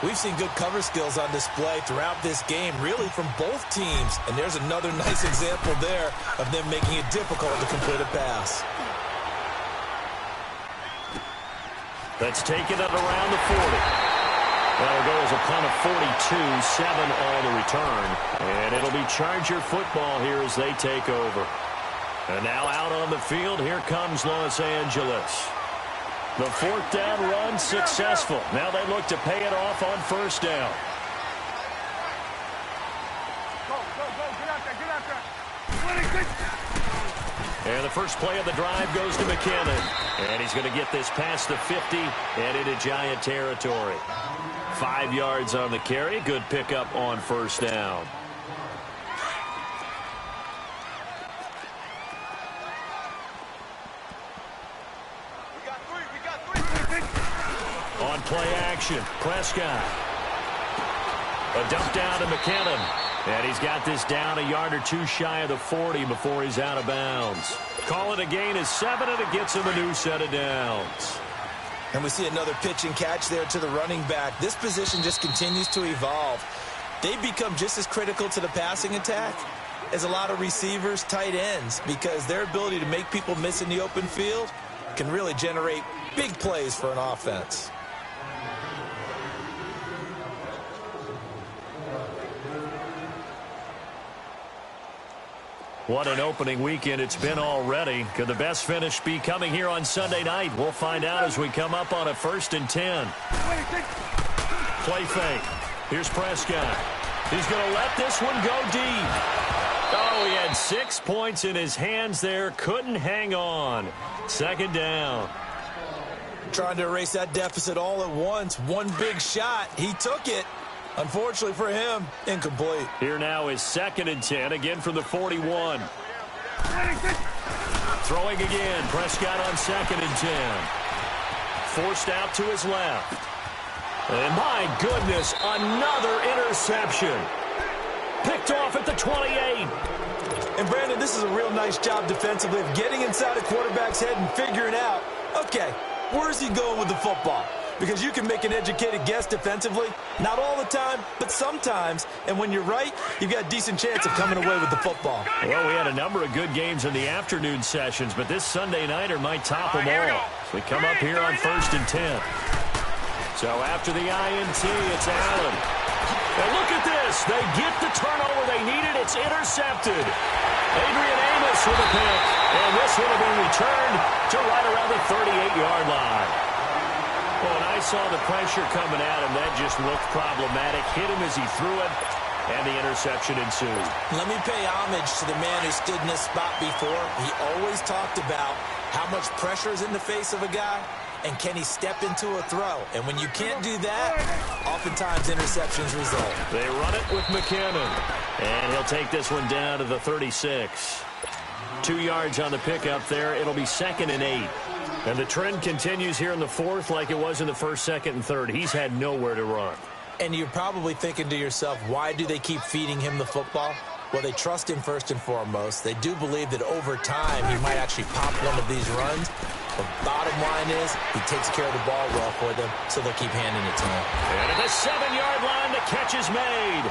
We've seen good cover skills on display throughout this game, really from both teams. And there's another nice example there of them making it difficult to complete a pass. That's taken it around the 40. That'll go as a punt of 42, 7 all the return. And it'll be Charger football here as they take over. And now out on the field, here comes Los Angeles. The 4th down run successful. Now they look to pay it off on 1st down. Go, get out there. And the first play of the drive goes to McKinnon. And he's going to get this past the 50 and into Giant territory. 5 yards on the carry. Good pickup on 1st down. On play action, Prescott. A dump down to McKinnon. And he's got this down a yard or 2 shy of the 40 before he's out of bounds. Call it a gain is 7, and it gets him a new set of downs. And we see another pitch and catch there to the running back. This position just continues to evolve. They've become just as critical to the passing attack as a lot of receivers, tight ends, because their ability to make people miss in the open field can really generate big plays for an offense. What an opening weekend it's been already. Could the best finish be coming here on Sunday night? We'll find out as we come up on a 1st and 10. Play fake. Here's Prescott. He's going to let this one go deep. Oh, he had 6 points in his hands there. Couldn't hang on. 2nd down. Trying to erase that deficit all at once. One big shot. He took it. Unfortunately for him, incomplete. Here now is 2nd and 10, again from the 41. Throwing again, Prescott on 2nd and 10. Forced out to his left. And my goodness, another interception. Picked off at the 28. And Brandon, this is a real nice job defensively of getting inside a quarterback's head and figuring out, okay, where's he going with the football? Because you can make an educated guess defensively. Not all the time, but sometimes. And when you're right, you've got a decent chance of coming away with the football. Well, we had a number of good games in the afternoon sessions, but this Sunday nighter might top them all. So we come up here on 1st and 10. So after the INT, it's Allen. And look at this. They get the turnover they needed. It's intercepted. Adrian Amos with a pick. And this one will be returned to right around the 38-yard line. Well, when I saw the pressure coming at him, that just looked problematic. Hit him as he threw it, and the interception ensued. Let me pay homage to the man who stood in this spot before. He always talked about how much pressure is in the face of a guy, and can he step into a throw. And when you can't do that, oftentimes interceptions result. They run it with McKinnon, and he'll take this one down to the 36. 2 yards on the pickup there. It'll be 2nd and 8. And the trend continues here in the 4th like it was in the 1st, 2nd, and 3rd. He's had nowhere to run. And you're probably thinking to yourself, why do they keep feeding him the football? Well, they trust him first and foremost. They do believe that over time he might actually pop one of these runs. The bottom line is he takes care of the ball well for them, so they'll keep handing it to him. And at the 7-yard line, the catch is made.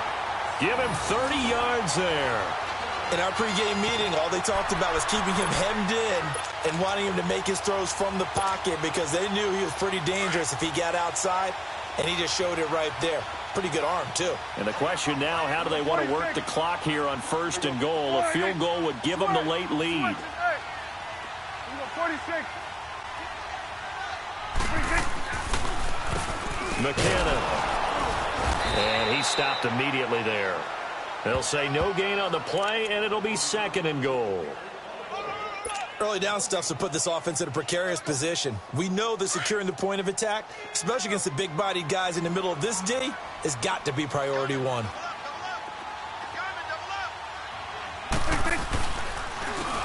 Give him 30 yards there. In our pregame meeting, all they talked about was keeping him hemmed in and wanting him to make his throws from the pocket because they knew he was pretty dangerous if he got outside, and he just showed it right there. Pretty good arm, too. And the question now, how do they want to work the clock here on 1st and goal? A field goal would give them the late lead. 46. McKinnon. And he stopped immediately there. They'll say no gain on the play, and it'll be 2nd and goal. Early down stuffs will put this offense in a precarious position. We know that securing the point of attack, especially against the big-bodied guys in the middle of this D, has got to be priority one.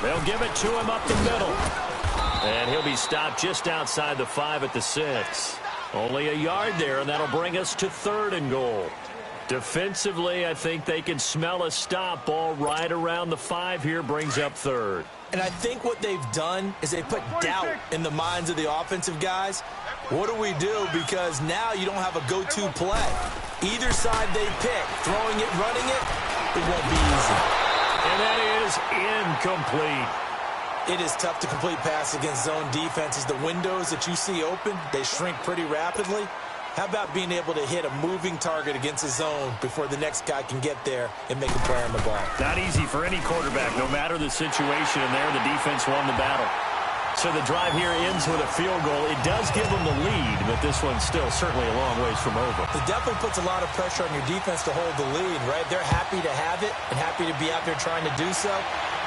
They'll give it to him up the middle. And he'll be stopped just outside the 5 at the 6. Only a yard there, and that'll bring us to 3rd and goal. Defensively, I think they can smell a stop. Ball right around the 5 here, brings up 3rd. And I think what they've done is they put doubt in the minds of the offensive guys. What do we do? Because now you don't have a go-to play. Either side they pick, throwing it, running it, it won't be easy. And that is incomplete. It is tough to complete pass against zone defenses. The windows that you see open, they shrink pretty rapidly. How about being able to hit a moving target against a zone before the next guy can get there and make a play on the ball? Not easy for any quarterback, no matter the situation, and there the defense won the battle. So the drive here ends with a field goal. It does give them the lead, but this one's still certainly a long ways from over. It definitely puts a lot of pressure on your defense to hold the lead, right? They're happy to have it and happy to be out there trying to do so.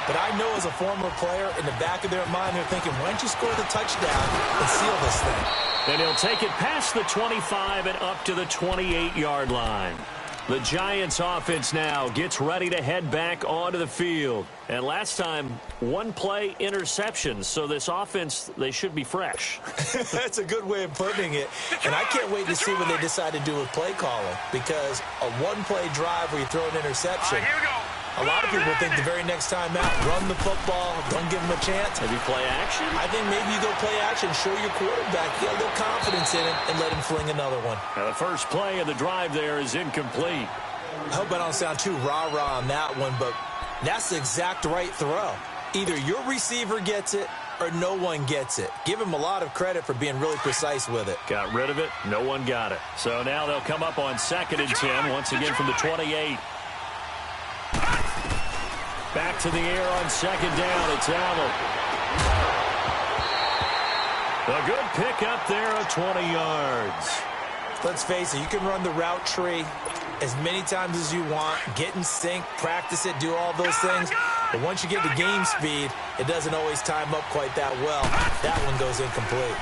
But I know as a former player, in the back of their mind, they're thinking, why don't you score the touchdown and seal this thing? And he'll take it past the 25 and up to the 28-yard line. The Giants offense now gets ready to head back onto the field. And last time, 1 play interception. So this offense, they should be fresh. That's a good way of putting it. And I can't wait to see what they decide to do with play calling. Because a 1-play drive where you throw an interception, Here we go. a lot of people think the very next time out, run the football, don't give them a chance. Maybe play action? I think maybe you go play action, show your quarterback, get a little confidence in him, and let him fling another one. Now the first play of the drive there is incomplete. I hope I don't sound too rah-rah on that one, but that's the exact right throw. Either your receiver gets it or no one gets it. Give him a lot of credit for being really precise with it. Got rid of it. No one got it. So now they'll come up on 2nd and 10, once again from the 28. Back to the air on 2nd down. It's Allen. A good pickup there of 20 yards. Let's face it, you can run the route tree as many times as you want, get in sync, practice it, do all those things. But once you get to game speed, it doesn't always time up quite that well. That one goes incomplete.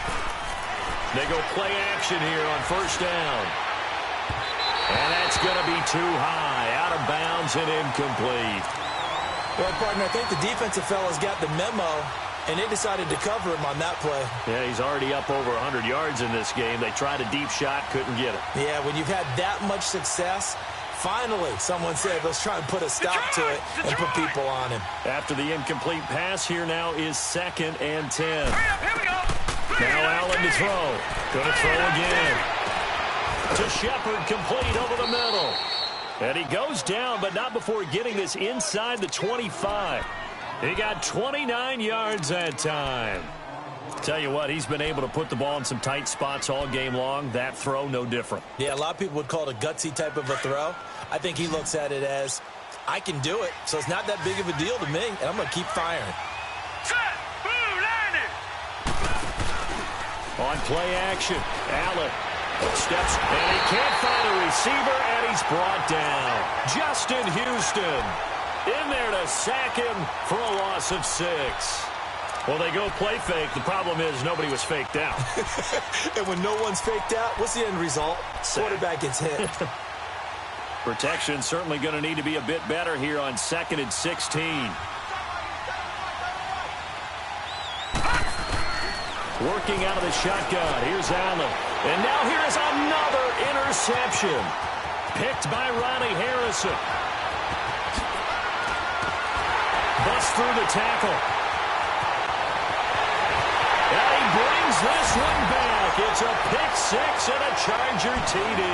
They go play action here on 1st down. And that's going to be too high, out of bounds and incomplete. Well, partner, I think the defensive fellas got the memo, and they decided to cover him on that play. Yeah, he's already up over 100 yards in this game. They tried a deep shot, couldn't get it. Yeah, when you've had that much success, finally someone said, let's try and put a stop to it and put people on him. After the incomplete pass, here now is 2nd and 10. Hurry up, here we go. Now Allen to throw. Going to throw again. To Shepard, complete over the middle. And he goes down, but not before getting this inside the 25. He got 29 yards that time. Tell you what, he's been able to put the ball in some tight spots all game long. That throw, no different. Yeah, a lot of people would call it a gutsy type of a throw. I think he looks at it as, I can do it, so it's not that big of a deal to me, and I'm going to keep firing. Set. Boom, landed. On play action, Allen steps, and he can't find a receiver, and he's brought down. Justin Houston in there to sack him for a loss of 6. Well, they go play fake. The problem is nobody was faked out. And when no one's faked out, what's the end result? Quarterback gets hit. Protection certainly going to need to be a bit better here on 2nd and 16. Working out of the shotgun. Here's Allen. And now here's another interception. Picked by Ronnie Harrison. Busts through the tackle. And he brings this one back. It's a pick 6 and a Charger TD.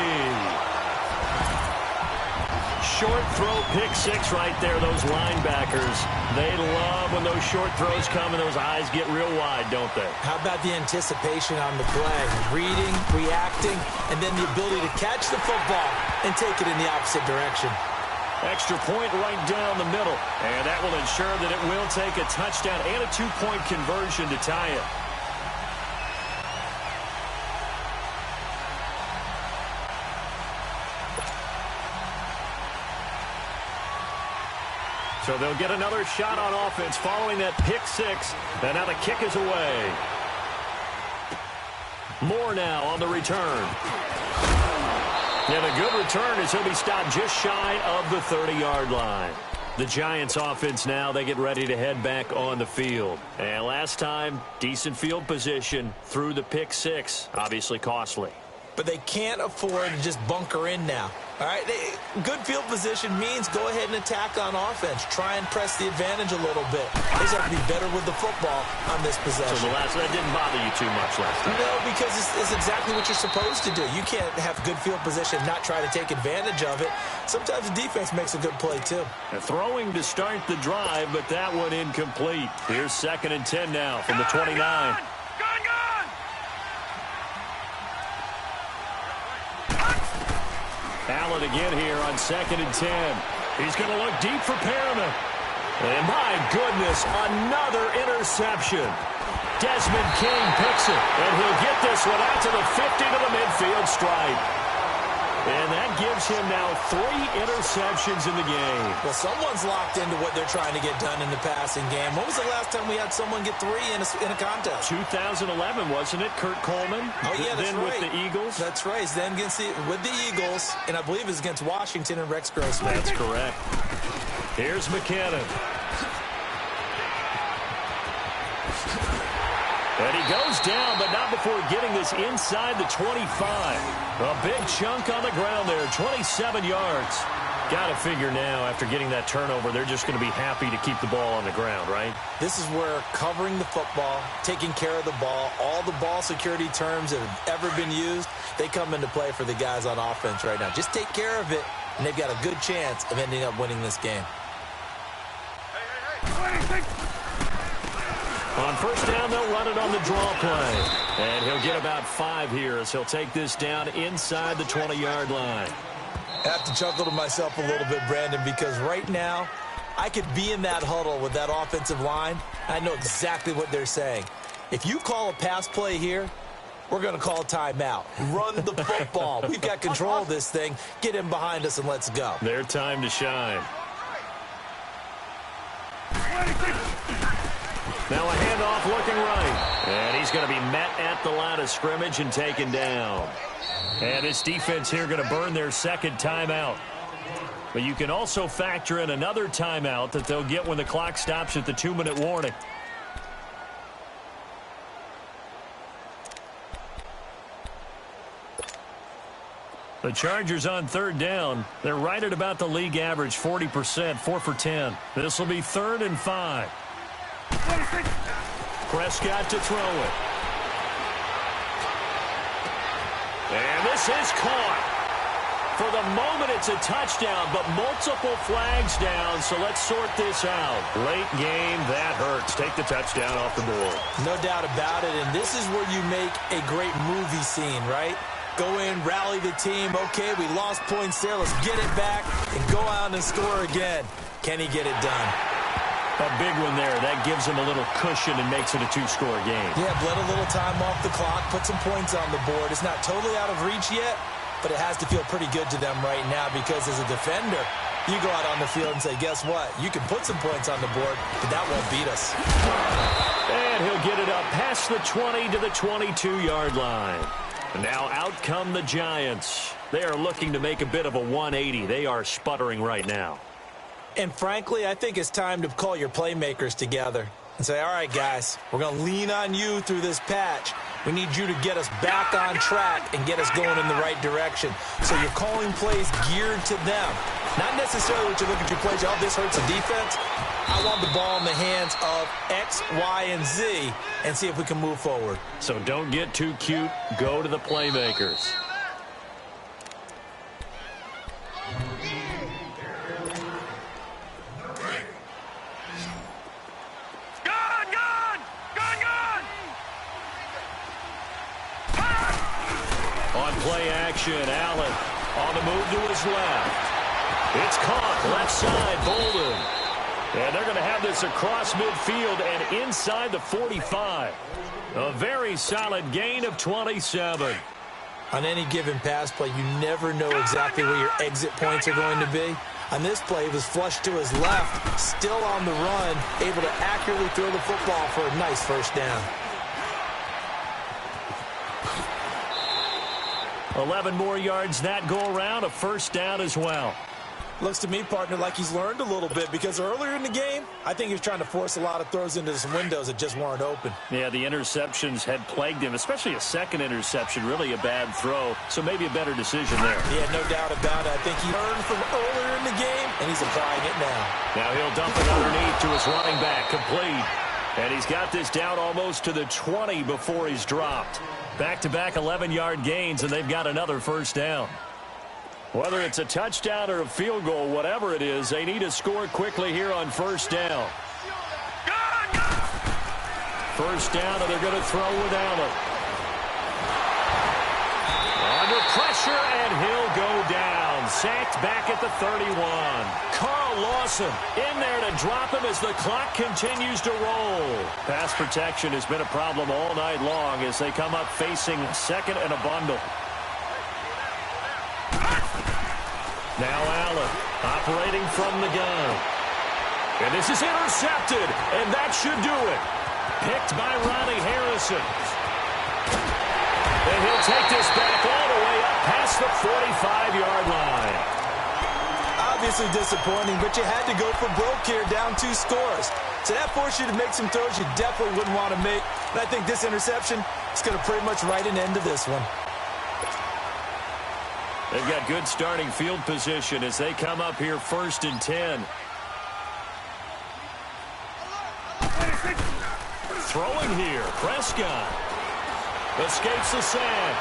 short throw, pick six right there, those linebackers. They love when those short throws come and those eyes get real wide, don't they? How about the anticipation on the play? Reading, reacting, and then the ability to catch the football and take it in the opposite direction. Extra point right down the middle. And that will ensure that it will take a touchdown and a two-point conversion to tie it. So they'll get another shot on offense following that pick six. And now the kick is away. Moore now on the return. And a good return as he'll be stopped just shy of the 30-yard line. The Giants offense now, they get ready to head back on the field. And last time, decent field position through the pick six. Obviously costly. But they can't afford to just bunker in now. All right, good field position means go ahead and attack on offense. Try and press the advantage a little bit. They just have to be better with the football on this possession. So that didn't bother you too much last time? No, because it's exactly what you're supposed to do. You can't have good field position and not try to take advantage of it. Sometimes the defense makes a good play, too. Throwing to start the drive, but that one incomplete. Here's 2nd and 10 now from the 29. Allen again here on 2nd and 10. He's going to look deep for Perriman. And my goodness, another interception. Desmond King picks it, and he'll get this one out to the 50 to the midfield stripe. And that gives him now 3 interceptions in the game. Well, someone's locked into what they're trying to get done in the passing game. When was the last time we had someone get 3 in a contest? 2011, wasn't it? Kurt Coleman? Oh, yeah, that's then right. With the Eagles? That's right. Then with the Eagles, and I believe it's against Washington and Rex Grossman. That's correct. Here's McKinnon. And he goes down, but not before getting this inside the 25. A big chunk on the ground there, 27 yards. Got to figure now, after getting that turnover, they're just going to be happy to keep the ball on the ground, right? This is where covering the football, taking care of the ball, all the ball security terms that have ever been used, they come into play for the guys on offense right now. Just take care of it, and they've got a good chance of ending up winning this game. On first down, they'll run it on the draw play. And he'll get about 5 here as he'll take this down inside the 20-yard line. I have to chuckle to myself a little bit, Brandon, because right now I could be in that huddle with that offensive line. I know exactly what they're saying. If you call a pass play here, we're going to call a timeout. Run the football. We've got control of this thing. Get him behind us and let's go. Their time to shine. Now a handoff looking right. And he's going to be met at the line of scrimmage and taken down. And this defense here going to burn their 2nd timeout. But you can also factor in another timeout that they'll get when the clock stops at the 2-minute warning. The Chargers on 3rd down. They're right at about the league average, 40%, 4 for 10. This will be 3rd and 5. Prescott to throw it. And this is caught. For the moment, it's a touchdown, but multiple flags down, so let's sort this out. Late game, that hurts. Take the touchdown off the board. No doubt about it, and this is where you make a great movie scene, right? Go in, rally the team. Okay, we lost points there. Let's get it back and go out and score again. Can he get it done? A big one there. That gives him a little cushion and makes it a 2-score game. Yeah, bled a little time off the clock, put some points on the board. It's not totally out of reach yet, but it has to feel pretty good to them right now because as a defender, you go out on the field and say, guess what? You can put some points on the board, but that won't beat us. And he'll get it up past the 20 to the 22-yard line. Now out come the Giants. They are looking to make a bit of a 180. They are sputtering right now. And frankly, I think it's time to call your playmakers together and say, all right, guys, we're going to lean on you through this patch. We need you to get us back on track and get us going in the right direction. So you're calling plays geared to them. Not necessarily what you look at your plays, oh, this hurts the defense. I want the ball in the hands of X, Y, and Z and see if we can move forward. So don't get too cute. Go to the playmakers. On play action, Allen on the move to his left. It's caught left side, Bolden. And they're going to have this across midfield and inside the 45. A very solid gain of 27. On any given pass play, you never know exactly where your exit points are going to be. On this play, he was flushed to his left, still on the run, able to accurately throw the football for a nice first down. 11 more yards that go around, a first down as well. Looks to me, partner, like he's learned a little bit because earlier in the game, I think he was trying to force a lot of throws into some windows that just weren't open. Yeah, the interceptions had plagued him, especially a second interception, really a bad throw, so maybe a better decision there. Yeah, no doubt about it. I think he learned from earlier in the game, and he's applying it now. Now he'll dump it underneath to his running back, complete. And he's got this down almost to the 20 before he's dropped. Back-to-back 11-yard gains, and they've got another first down. Whether it's a touchdown or a field goal, whatever it is, they need to score quickly here on first down. First down, and they're going to throw with Allen. Under pressure, and he'll go down. Sacked back at the 31. Carl Lawson in there to drop him as the clock continues to roll. Pass protection has been a problem all night long as they come up facing second and a bundle. Now Allen operating from the gun. And this is intercepted, and that should do it. Picked by Ronnie Harrison. And he'll take this back all the way up past the 45-yard line. Obviously disappointing, but you had to go for broke here, down 2 scores. So that forced you to make some throws you definitely wouldn't want to make. And I think this interception is going to pretty much write an end to this one. They've got good starting field position as they come up here first and 10. Throwing here, Prescott. Escapes the sack.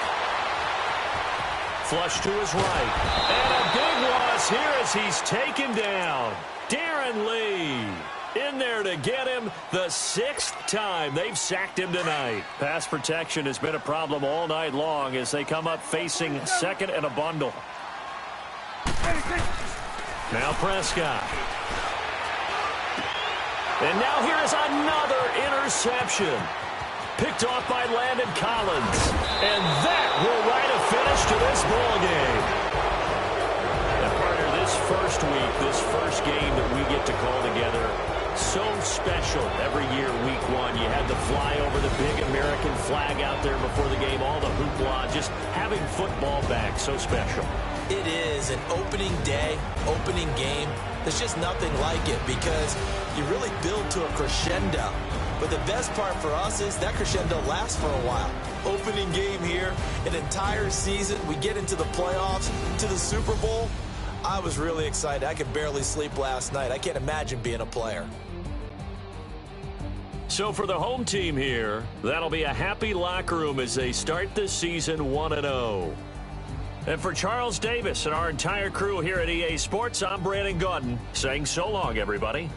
Flush to his right. And a big loss here as he's taken down. Darren Lee in there to get him the 6th time they've sacked him tonight. Pass protection has been a problem all night long as they come up facing second and a bundle. Now Prescott. And now here is another interception. Picked off by Landon Collins. And that will write a finish to this ball game. And partner, this first week, this first game that we get to call together, so special every year, week 1. You had the fly over the big American flag out there before the game, all the hoopla, just having football back, so special. It is an opening day, opening game. There's just nothing like it because you really build to a crescendo. But the best part for us is that crescendo lasts for a while. Opening game here, an entire season. We get into the playoffs, to the Super Bowl. I was really excited. I could barely sleep last night. I can't imagine being a player. So for the home team here, that'll be a happy locker room as they start the season 1-0. And for Charles Davis and our entire crew here at EA Sports, I'm Brandon Gaudin saying so long, everybody.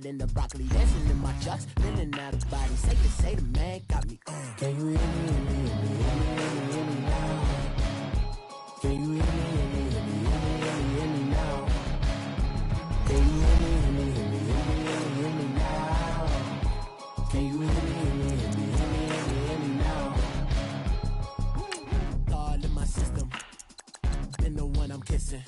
In the broccoli, dancing in my chucks, feeling out of body. Safe to say the man got me on. Can you hear me, hear me, hear me, hear me now? Can you hear me, hear me, hear me, hear me, hear me now? Can you hear me, hear me, hear me, hear me, hear me now? Can you hear me, hear me, hear me, hear me, hear me now? All in my system, been the one I'm kissing.